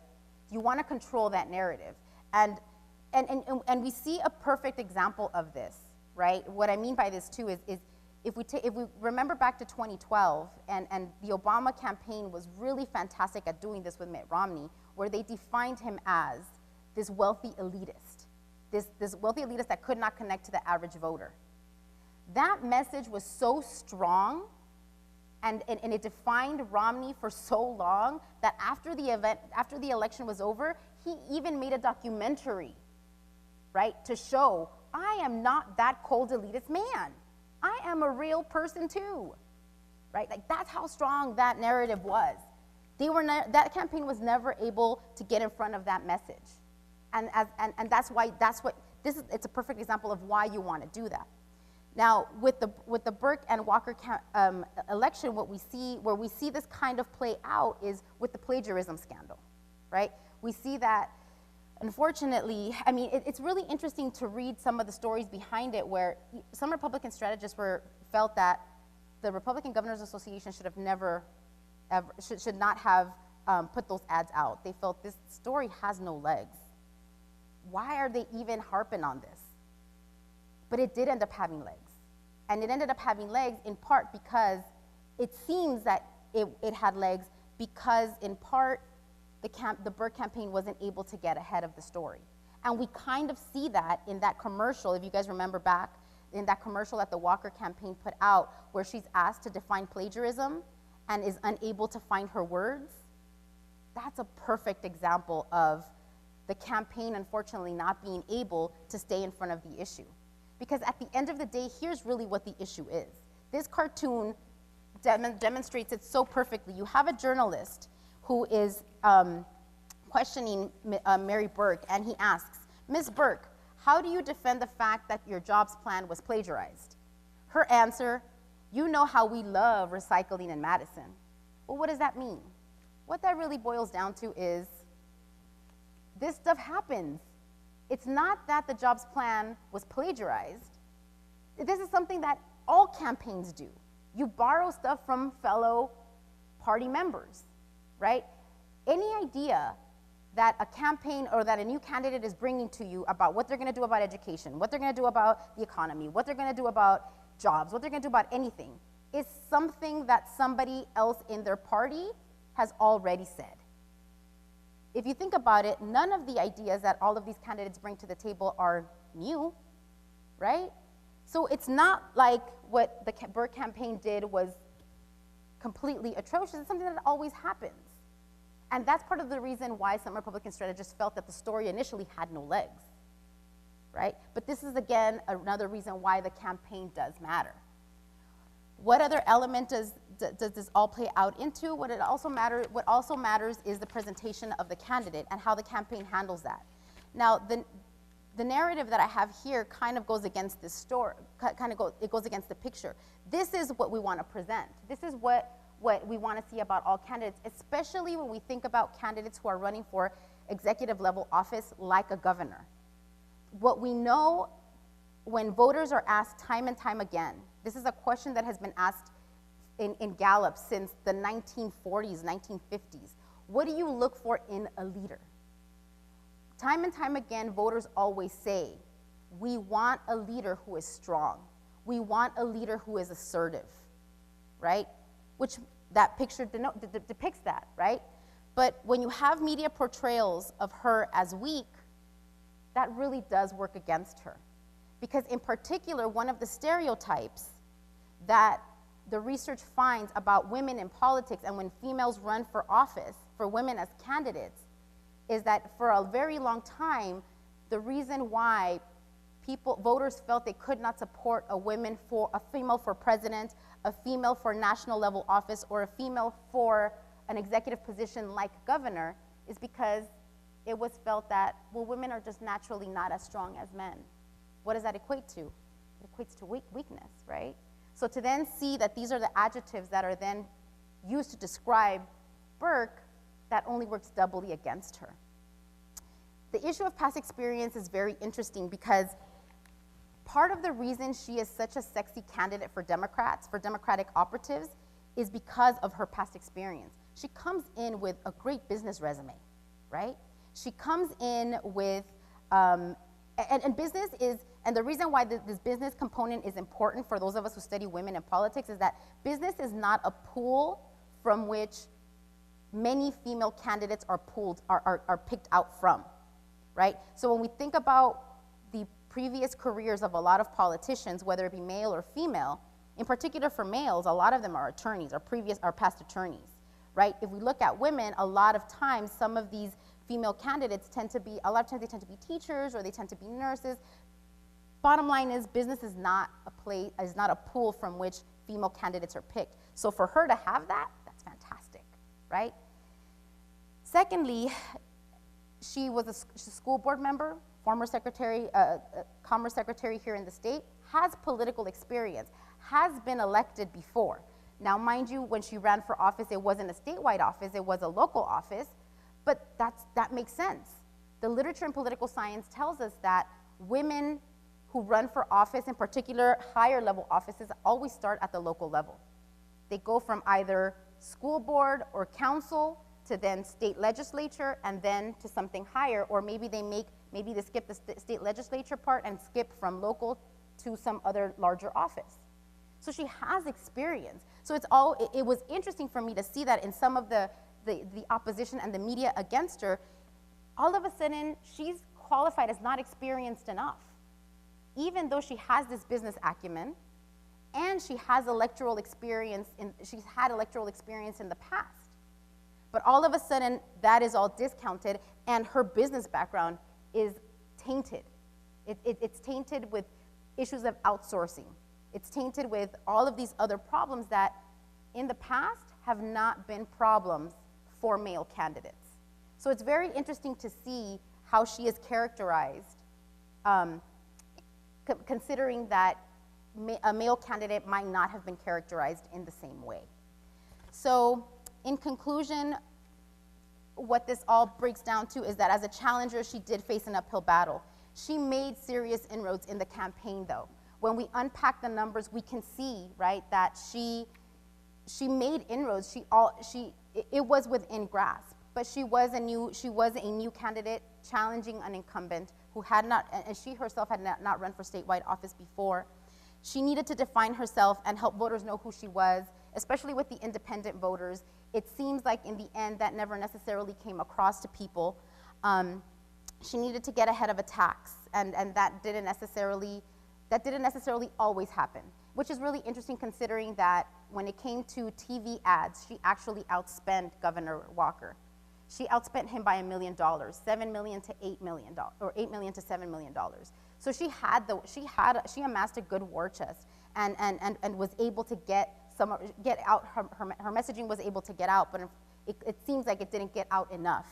You want to control that narrative. And we see a perfect example of this, right? What I mean by this too is if we remember back to 2012, and the Obama campaign was really fantastic at doing this with Mitt Romney, where they defined him as this wealthy elitist, this wealthy elitist that could not connect to the average voter. That message was so strong, and it defined Romney for so long, that after the election was over, he even made a documentary, right, to show, I am not that cold elitist man. I am a real person too, right? Like, that's how strong that narrative was. That campaign was never able to get in front of that message. And it's a perfect example of why you want to do that. Now, with the Burke and Walker election, where we see this kind of play out is with the plagiarism scandal, right? We see that, unfortunately, I mean, it's really interesting to read some of the stories behind it, where some Republican strategists felt that the Republican Governors Association should not have put those ads out. They felt this story has no legs. Why are they even harping on this? But it did end up having legs. And it ended up having legs in part because it seems that it had legs because, in part, the Burke campaign wasn't able to get ahead of the story. And we kind of see that in that commercial, if you guys remember back, in that commercial that the Walker campaign put out, where she's asked to define plagiarism and is unable to find her words. That's a perfect example of the campaign, unfortunately, not being able to stay in front of the issue. Because at the end of the day, here's really what the issue is. This cartoon demonstrates it so perfectly. You have a journalist who is questioning Mary Burke, and he asks, Ms. Burke, how do you defend the fact that your jobs plan was plagiarized? Her answer, you know how we love recycling in Madison. Well, what does that mean? What that really boils down to is this stuff happens. It's not that the jobs plan was plagiarized. This is something that all campaigns do. You borrow stuff from fellow party members, right? Any idea that a campaign or that a new candidate is bringing to you about what they're going to do about education, what they're going to do about the economy, what they're going to do about jobs, what they're going to do about anything, is something that somebody else in their party has already said. If you think about it, none of the ideas that all of these candidates bring to the table are new, right? So it's not like what the Burke campaign did was completely atrocious. It's something that always happens. And that's part of the reason why some Republican strategists felt that the story initially had no legs, right? But this is, again, another reason why the campaign does matter. What other element does this all play out into? What also matters is the presentation of the candidate and how the campaign handles that. Now, the narrative that I have here kind of goes against this story, it goes against the picture. This is what we want to present. This is what we want to see about all candidates, especially when we think about candidates who are running for executive level office like a governor. What we know when voters are asked time and time again, this is a question that has been asked in Gallup since the 1940s, 1950s. What do you look for in a leader? Time and time again, voters always say, we want a leader who is strong. We want a leader who is assertive, right? Which that picture depicts that, right? But when you have media portrayals of her as weak, that really does work against her. Because in particular, one of the stereotypes that the research finds about women in politics and when females run for office, for women as candidates, is that for a very long time, the reason why voters felt they could not support a female for president, a female for national level office, or a female for an executive position like governor is because it was felt that, well, women are just naturally not as strong as men. What does that equate to? It equates to weakness, right? So to then see that these are the adjectives that are then used to describe Burke, that only works doubly against her. The issue of past experience is very interesting because part of the reason she is such a sexy candidate for Democrats, for Democratic operatives, is because of her past experience. She comes in with a great business resume, right? She comes in with, and business is, and the reason why this business component is important for those of us who study women in politics is that business is not a pool from which many female candidates are picked out from, right? So when we think about the previous careers of a lot of politicians, whether it be male or female, in particular for males, a lot of them are attorneys, are past attorneys, right? If we look at women, a lot of times some of these female candidates tend to be, a lot of times they tend to be teachers or they tend to be nurses. Bottom line is business is not a pool from which female candidates are picked. So for her to have that, that's fantastic, right? Secondly, she was a school board member, former Commerce Secretary here in the state, has political experience, has been elected before. Now, mind you, when she ran for office, it wasn't a statewide office, it was a local office, but that makes sense. The literature in political science tells us that women who run for office, in particular higher level offices, always start at the local level. They go from either school board or council to then state legislature and then to something higher, or maybe they skip the state legislature part and skip from local to some other larger office. So she has experience. So it was interesting for me to see that in some of the opposition and the media against her, all of a sudden she's qualified as not experienced enough. Even though she has this business acumen and she has electoral experience, she's had electoral experience in the past. But all of a sudden, that is all discounted, and her business background is tainted. It's tainted with issues of outsourcing. It's tainted with all of these other problems that, in the past, have not been problems for male candidates. So it's very interesting to see how she is characterized considering that a male candidate might not have been characterized in the same way. So in conclusion, what this all breaks down to is that as a challenger, she did face an uphill battle. She made serious inroads in the campaign, though. When we unpack the numbers, we can see, right, that she made inroads. It was within grasp, but she was a new candidate challenging an incumbent who had not, and she herself had not run for statewide office before. She needed to define herself and help voters know who she was, especially with the independent voters. It seems like in the end that never necessarily came across to people. She needed to get ahead of attacks, and that didn't necessarily always happen, which is really interesting considering that when it came to TV ads, she actually outspent Governor Walker. She outspent him by $1 million, $7 million to $8 million, or $8 million to $7 million. So she amassed a good war chest and was able to get out, her messaging was able to get out, but it seems like it didn't get out enough.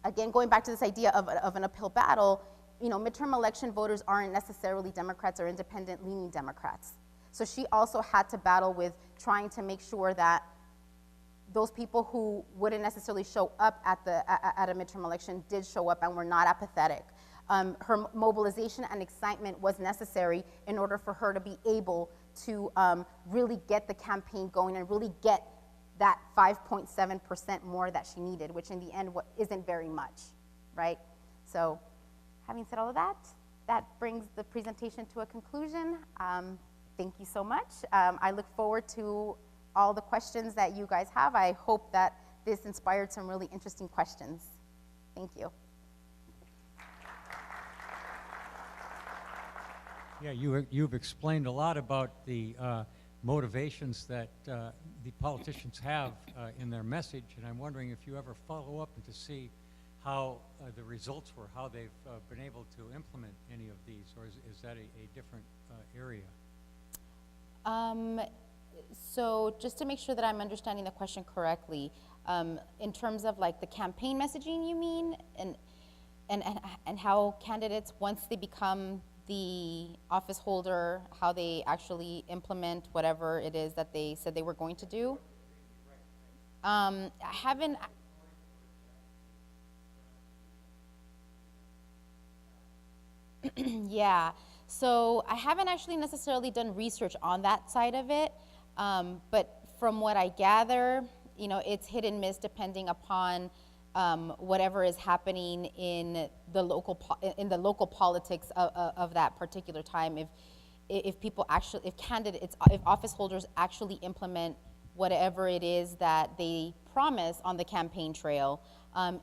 Again, going back to this idea of an uphill battle, midterm election voters aren't necessarily Democrats or independent-leaning Democrats. So she also had to battle with trying to make sure that those people who wouldn't necessarily show up at a midterm election did show up and were not apathetic. Her mobilization and excitement was necessary in order for her to be able to really get the campaign going and really get that 5.7% more that she needed, which in the end isn't very much, right? So having said all of that, that brings the presentation to a conclusion. Thank you so much. I look forward to all the questions that you guys have. I hope that this inspired some really interesting questions. Thank you. Yeah, you've explained a lot about the motivations that the politicians have in their message, and I'm wondering if you ever follow up and to see how the results were, how they've been able to implement any of these, or is that a different area? So just to make sure that I'm understanding the question correctly, in terms of like the campaign messaging, you mean, and how candidates, once they become the office holder, how they actually implement whatever it is that they said they were going to do? I haven't. Yeah, so I haven't actually necessarily done research on that side of it, but from what I gather, it's hit and miss depending upon whatever is happening in the local politics of that particular time. If people actually, if office holders actually implement whatever it is that they promise on the campaign trail,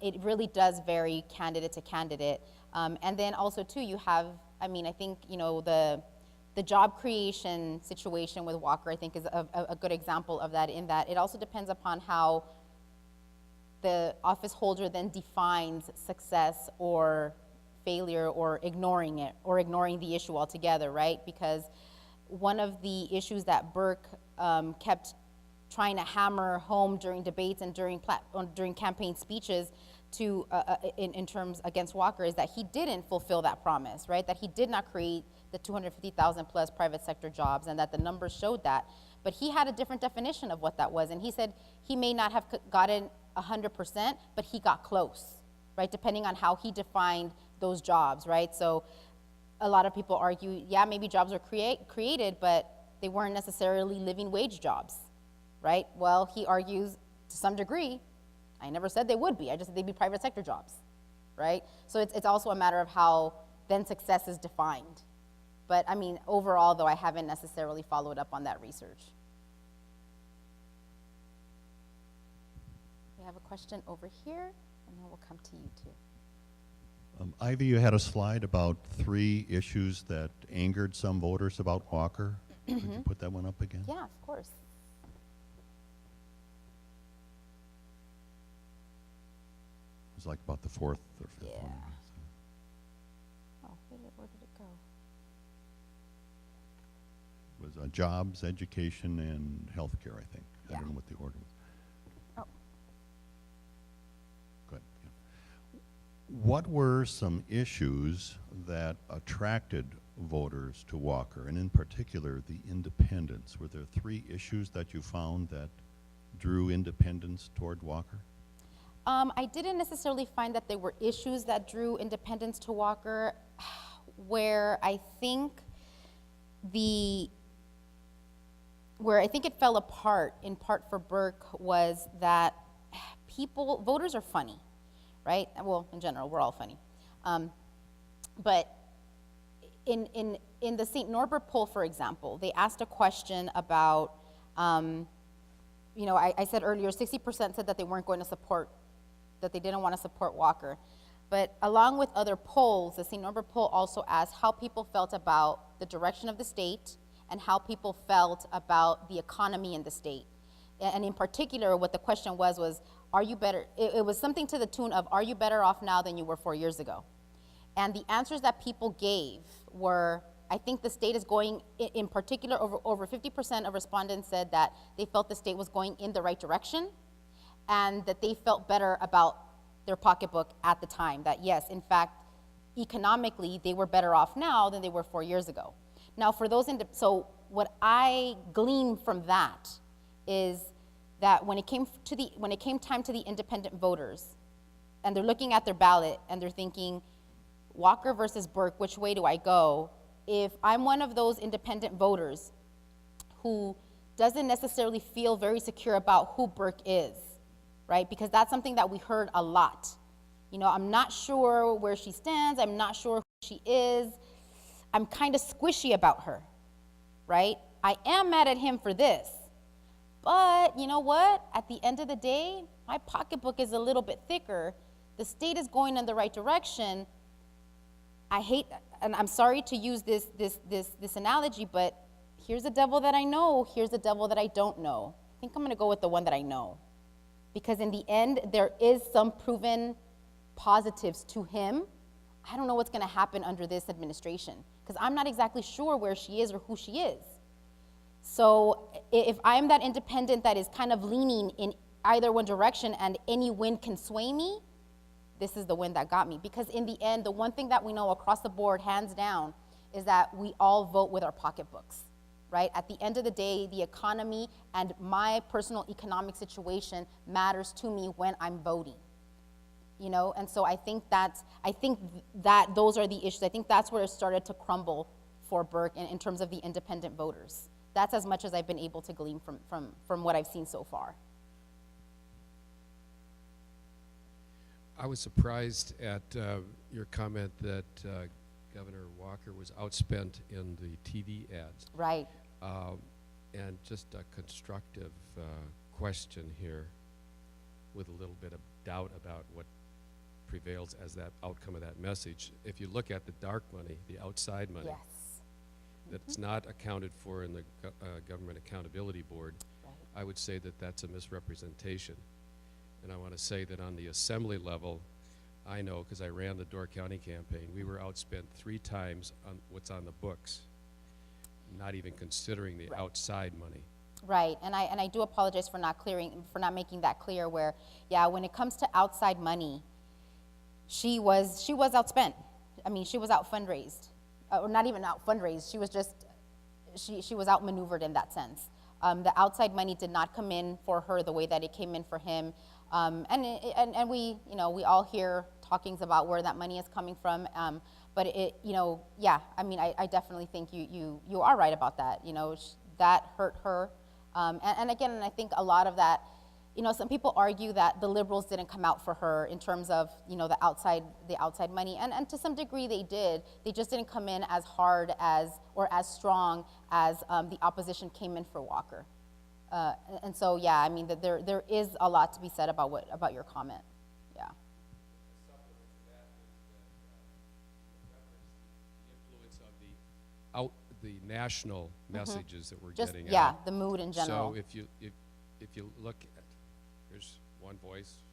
it really does vary candidate to candidate. And then also too, you have, I think, the job creation situation with Walker, I think, is a good example of that, in that it also depends upon how the office holder then defines success or failure, or ignoring it, or ignoring the issue altogether, right? Because one of the issues that Burke kept trying to hammer home during debates and during campaign speeches in terms against Walker is that he didn't fulfill that promise, right? That he did not create the 250,000 plus private sector jobs, and that the numbers showed that. But he had a different definition of what that was, and he said he may not have gotten 100%, but he got close, right? Depending on how he defined those jobs, right? So a lot of people argue, yeah, maybe jobs were created, but they weren't necessarily living wage jobs, right? Well, he argues to some degree, I never said they would be, I just said they'd be private sector jobs, right? So it's also a matter of how then success is defined. But overall though, I haven't necessarily followed up on that research. We have a question over here, and then we'll come to you too. Ivy, you had a slide about 3 issues that angered some voters about Walker. Could you put that one up again? Yeah, of course. It was like about the 4th or 5th Yeah. one. Oh, where did it go? It was jobs, education, and healthcare, I think. Yeah. I don't know what the order was. Oh. Good. what were some issues that attracted voters to Walker, and in particular the independents? Were there 3 issues that you found that drew independents toward Walker? I didn't necessarily find that there were issues that drew independents to Walker. Where I think it fell apart, in part for Burke, was that voters are funny, right? Well, in general, we're all funny. But in the St. Norbert poll, for example, they asked a question about, I said earlier, 60% said that they weren't going to support, that they didn't want to support Walker. But along with other polls, the St. Norbert poll also asked how people felt about the direction of the state and how people felt about the economy in the state. And in particular, what the question was, are you better? It was something to the tune of, are you better off now than you were 4 years ago? And the answers that people gave were, I think the state is going, in particular, over 50% of respondents said that they felt the state was going in the right direction and that they felt better about their pocketbook at the time, that yes, in fact, economically, they were better off now than they were 4 years ago. Now, for those, so what I glean from that is that when it came time to the independent voters, and they're looking at their ballot and they're thinking, Walker versus Burke, which way do I go? If I'm one of those independent voters who doesn't necessarily feel very secure about who Burke is, right? Because that's something that we heard a lot. I'm not sure where she stands. I'm not sure who she is. I'm kind of squishy about her, right? I am mad at him for this. But you know what? At the end of the day, my pocketbook is a little bit thicker. The state is going in the right direction. I hate, and I'm sorry to use this analogy, but here's a devil that I know, here's a devil that I don't know. I think I'm gonna go with the one that I know. Because in the end, there is some proven positives to him. I don't know what's gonna happen under this administration, because I'm not exactly sure where she is or who she is. So if I'm that independent that is kind of leaning in either one direction and any wind can sway me, this is the wind that got me. Because in the end, the one thing that we know across the board, hands down, is that we all vote with our pocketbooks. Right? At the end of the day, the economy and my personal economic situation matters to me when I'm voting. And so I think that those are the issues. I think that's where it started to crumble for Burke in terms of the independent voters. That's as much as I've been able to glean from what I've seen so far. I was surprised at your comment that Governor Walker was outspent in the TV ads. Right. And just a constructive question here with a little bit of doubt about what prevails as that outcome of that message. If you look at the dark money, the outside money, yes. That's not accounted for in the Government Accountability Board, Right. I would say that that's a misrepresentation. And I want to say that on the assembly level, I know, because I ran the Door County campaign, we were outspent 3 times on what's on the books, not even considering the Right. outside money. Right, and I do apologize for not making that clear. Where, yeah, when it comes to outside money, she was outspent. I mean, she was out fundraised, or not even out fundraised. She was just she was outmaneuvered in that sense. The outside money did not come in for her the way that it came in for him, and we all hear talkings about where that money is coming from. But yeah, I mean, I definitely think you are right about that. That hurt her. And again, I think a lot of that, some people argue that the liberals didn't come out for her in terms of, the outside money. And to some degree they did. They just didn't come in as hard as, or as strong as the opposition came in for Walker. And so, yeah, I mean, there is a lot to be said about your comment. Yeah. The national messages that we're Just, getting yeah, out. the mood in general. So if you look at, there's one voice,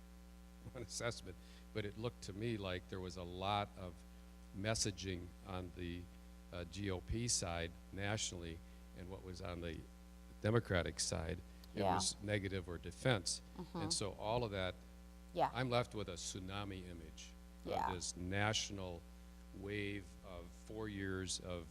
one assessment, but it looked to me like there was a lot of messaging on the GOP side nationally, and what was on the Democratic side, it Yeah. was negative or defense. And so all of that, Yeah. I'm left with a tsunami image Yeah. on this national wave of 4 years of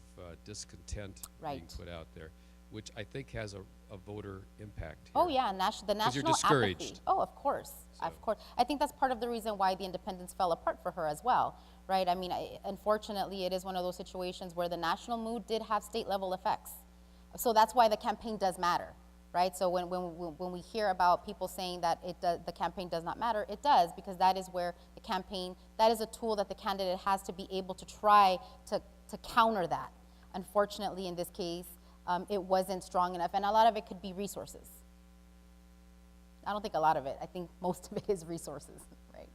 discontent being Right. put out there, which I think has a voter impact here. Oh yeah, the 'Cause you're national discouraged. apathy. Oh, of course, So- of course. I think that's part of the reason why the independents fell apart for her as well, right? I mean, unfortunately, it is one of those situations where the national mood did have state level effects. So that's why the campaign does matter, right? So when we hear about people saying that the campaign does not matter, it does, because that is where the campaign, that is a tool that the candidate has to be able to try to counter that. Unfortunately, in this case, it wasn't strong enough, and a lot of it could be resources. I don't think a lot of it. I think most of it is resources, right?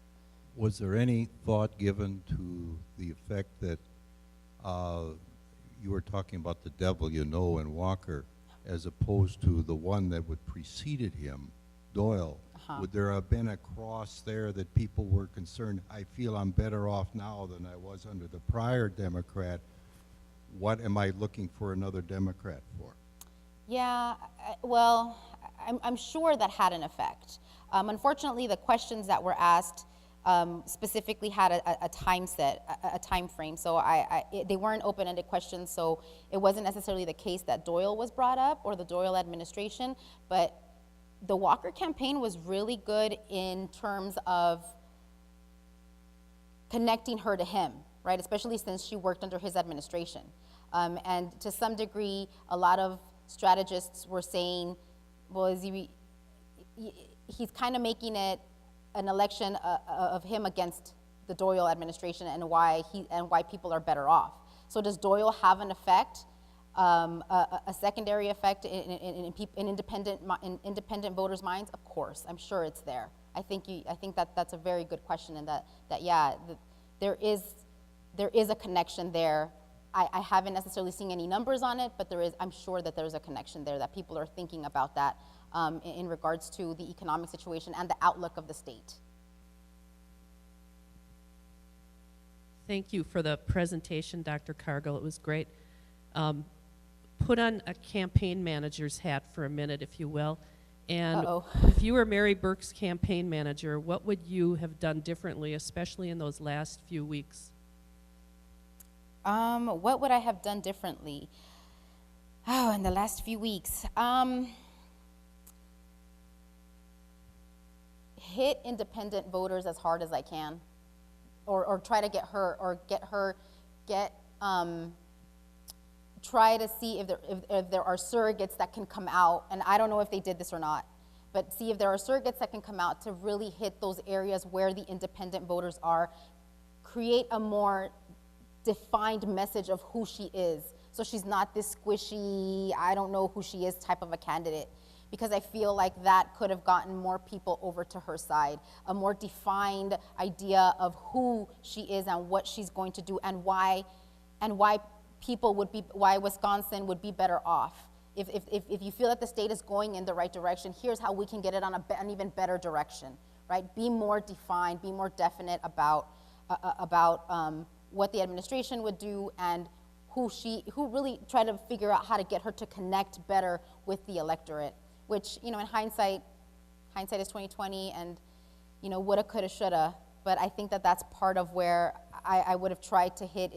Was there any thought given to the effect that you were talking about the devil you know in Walker, as opposed to the one that would preceded him, Doyle? Would there have been a cross there that people were concerned, I feel I'm better off now than I was under the prior Democrat? What am I looking for another Democrat for? Yeah, well, I'm sure that had an effect. Unfortunately, the questions that were asked specifically had a time frame. So they weren't open-ended questions, so it wasn't necessarily the case that Doyle was brought up or the Doyle administration, but the Walker campaign was really good in terms of connecting her to him, right? Especially since she worked under his administration. And to some degree, a lot of strategists were saying, well, he's kind of making it an election of him against the Doyle administration and why people are better off. So does Doyle have an effect, a secondary effect in independent voters' minds? Of course, I'm sure it's there. I think that's a very good question, and there is a connection there. I haven't necessarily seen any numbers on it, but I'm sure that there's a connection there, that people are thinking about that in regards to the economic situation and the outlook of the state. Thank you for the presentation, Dr. Cargile. It was great. Put on a campaign manager's hat for a minute, if you will. And if you were Mary Burke's campaign manager, what would you have done differently, especially in those last few weeks? What would I have done differently? Oh, in the last few weeks. Hit independent voters as hard as I can, or try to try to see if there are surrogates that can come out, and I don't know if they did this or not, but see if there are surrogates that can come out to really hit those areas where the independent voters are, create a more defined message of who she is. So she's not this squishy, I don't know who she is type of a candidate, because I feel like that could have gotten more people over to her side, a more defined idea of who she is and what she's going to do, and why why Wisconsin would be better off. If you feel that the state is going in the right direction, here's how we can get it on an even better direction, right? Be more defined, be more definite about what the administration would do, and who really try to figure out how to get her to connect better with the electorate, which, in hindsight is 2020, and, woulda, coulda, shoulda, but I think that that's part of where I would have tried to hit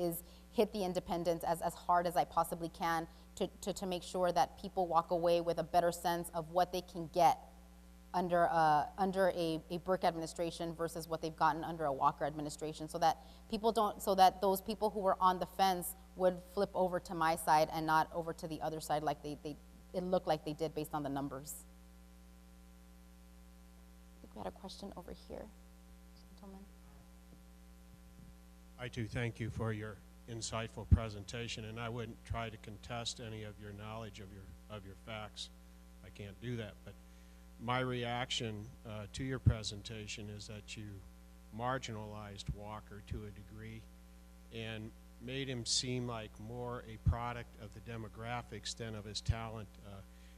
the independents as hard as I possibly can to make sure that people walk away with a better sense of what they can get under a Burke administration versus what they've gotten under a Walker administration, so that those people who were on the fence would flip over to my side and not over to the other side like it looked like they did based on the numbers. I think we had a question over here, gentlemen. I too thank you for your insightful presentation, and I wouldn't try to contest any of your knowledge of your facts. I can't do that, but my reaction to your presentation is that you marginalized Walker to a degree and made him seem like more a product of the demographics than of his talent.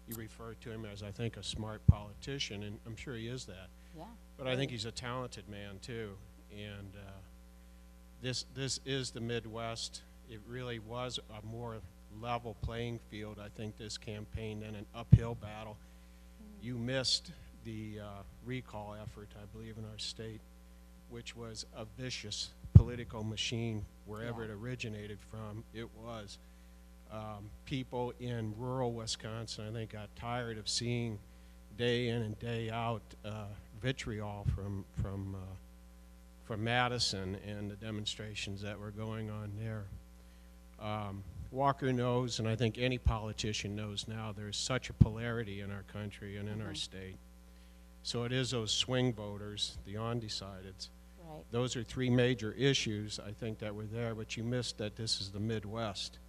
You referred to him as, I think, a smart politician, and I'm sure he is that. Yeah. But I think he's a talented man too, and this is the Midwest. It really was a more level playing field, I think, this campaign, than an uphill battle. You missed the recall effort, I believe, in our state, which was a vicious political machine wherever it originated from, it was. People in rural Wisconsin, I think, got tired of seeing day in and day out vitriol from Madison and the demonstrations that were going on there. Walker knows, and I think any politician knows now, there's such a polarity in our country and in our state. So it is those swing voters, the undecideds. Right. Those are three major issues, I think, that were there, but you missed that this is the Midwest.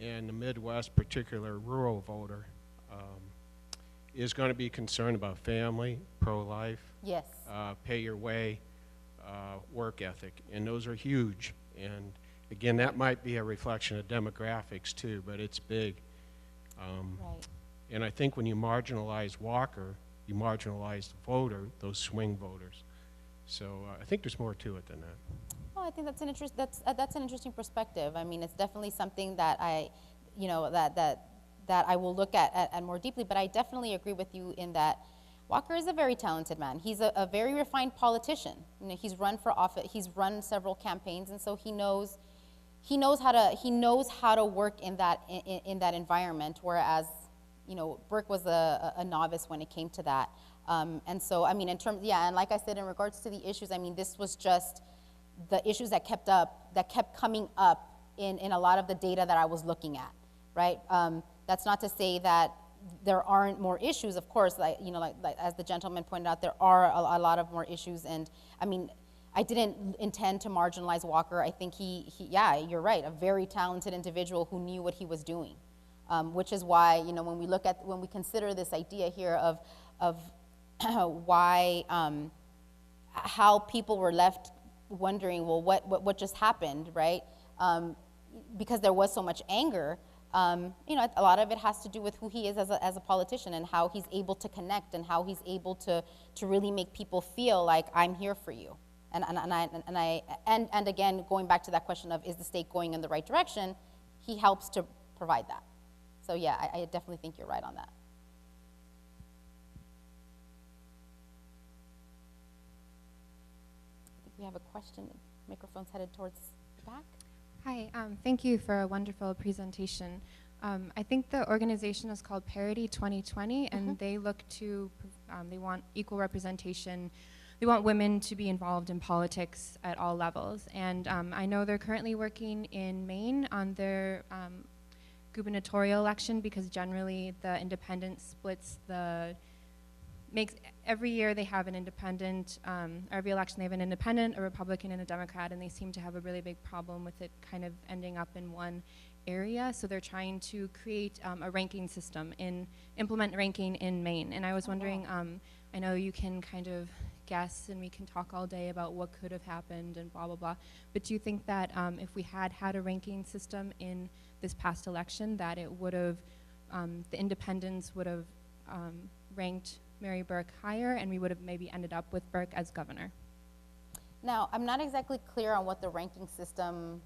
And the Midwest, particular rural voter, is going to be concerned about family, pro-life, Yes. pay your way, work ethic, and those are huge. And again, that might be a reflection of demographics too, but it's big. Right. And I think when you marginalize Walker, you marginalize the voter, those swing voters. So I think there's more to it than that. Well, I think that's an interesting perspective. I mean, it's definitely something that I, you know, that I will look at more deeply. But I definitely agree with you in that Walker is a very talented man. He's a very refined politician. You know, he's run for office. He's run several campaigns, and so he knows how to work in that environment. Whereas, you know, Burke was a novice when it came to that. And so, I mean, in terms, yeah, and like I said, in regards to the issues, I mean, this was just the issues that kept coming up in a lot of the data that I was looking at, right? That's not to say that there aren't more issues, of course, like, you know, like as the gentleman pointed out, there are a lot of more issues. And I mean, I didn't intend to marginalize Walker. I think yeah, you're right, a very talented individual who knew what he was doing. Which is why, you know, when we consider this idea here of why, how people were left wondering, well, what just happened, right? Because there was so much anger. You know, a lot of it has to do with who he is as a politician and how he's able to connect and how he's able to really make people feel like I'm here for you. And again, going back to that question of is the state going in the right direction, he helps to provide that. So yeah, I definitely think you're right on that. I think we have a question. Microphone's headed towards the back. Hi, thank you for a wonderful presentation. I think the organization is called Parity 2020, and they look to, they want equal representation. They want women to be involved in politics at all levels. And I know they're currently working in Maine on their gubernatorial election, because generally the independent splits every year they have an independent, every election they have an independent, a Republican, and a Democrat, and they seem to have a really big problem with it kind of ending up in one area. So they're trying to create a ranking system, implement ranking in Maine. And I was wondering, I know you can kind of guess and we can talk all day about what could have happened and blah, blah, blah, but do you think that if we had a ranking system in this past election, that it would have, the independents would have ranked Mary Burke higher, and we would have maybe ended up with Burke as governor? Now, I'm not exactly clear on what the ranking system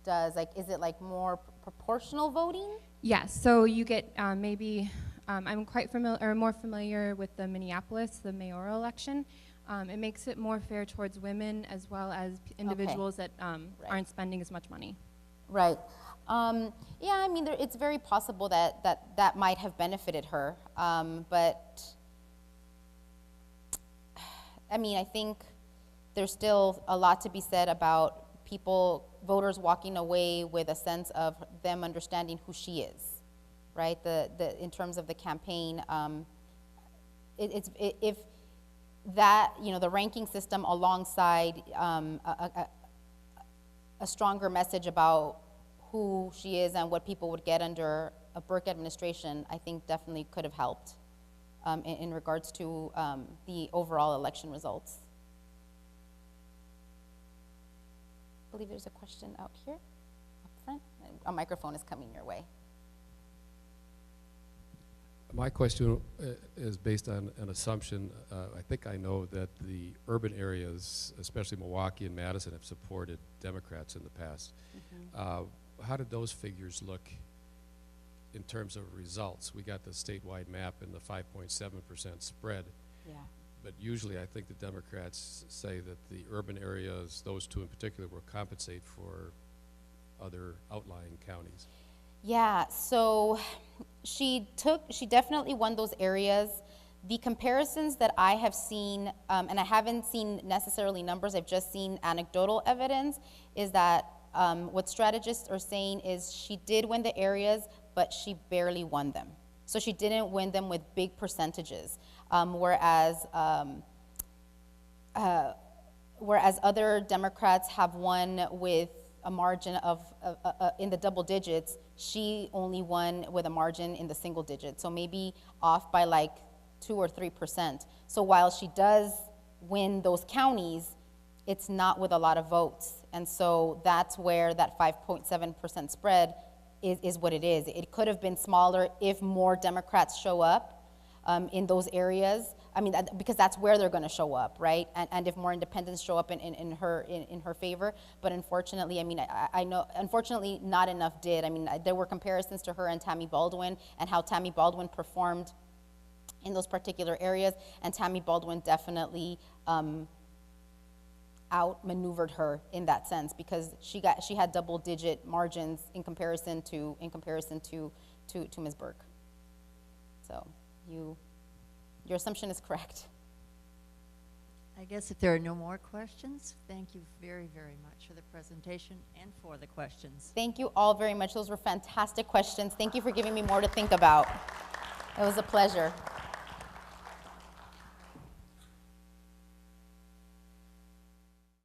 does. Like, is it like more proportional voting? Yes, so you get maybe, I'm quite familiar, or more familiar with the Minneapolis, the mayoral election. It makes it more fair towards women as well as individuals that aren't spending as much money. Right. Yeah, I mean, it's very possible that might have benefited her, but I mean, I think there's still a lot to be said about voters walking away with a sense of them understanding who she is, right? In terms of the campaign, if that, you know, the ranking system alongside a stronger message about who she is and what people would get under a Burke administration, I think definitely could have helped in regards to the overall election results. I believe there's a question out here, up front. A microphone is coming your way. My question is based on an assumption. I think I know that the urban areas, especially Milwaukee and Madison, have supported Democrats in the past. How did those figures look in terms of results? We got the statewide map and the 5.7% spread. Yeah. but usually I think the Democrats say that the urban areas, those two in particular, will compensate for other outlying counties. Yeah, so she definitely won those areas. The comparisons that I have seen, and I haven't seen necessarily numbers, I've just seen anecdotal evidence, is that what strategists are saying is she did win the areas, but she barely won them. So she didn't win them with big percentages, whereas other Democrats have won with a margin of in the double digits. She only won with a margin in the single digits, so maybe off by like 2 or 3%. So while she does win those counties, it's not with a lot of votes. And so that's where that 5.7% spread is what it is. It could have been smaller if more Democrats show up in those areas. I mean, because that's where they're going to show up, right? And if more independents show up in her favor. But unfortunately, I mean, I know, unfortunately, not enough did. I mean, there were comparisons to her and Tammy Baldwin and how Tammy Baldwin performed in those particular areas, and Tammy Baldwin definitely outmaneuvered her in that sense, because she had double-digit margins in comparison to Ms. Burke. So your assumption is correct. I guess if there are no more questions, thank you very, very much for the presentation and for the questions. Thank you all very much. Those were fantastic questions. Thank you for giving me more to think about. It was a pleasure.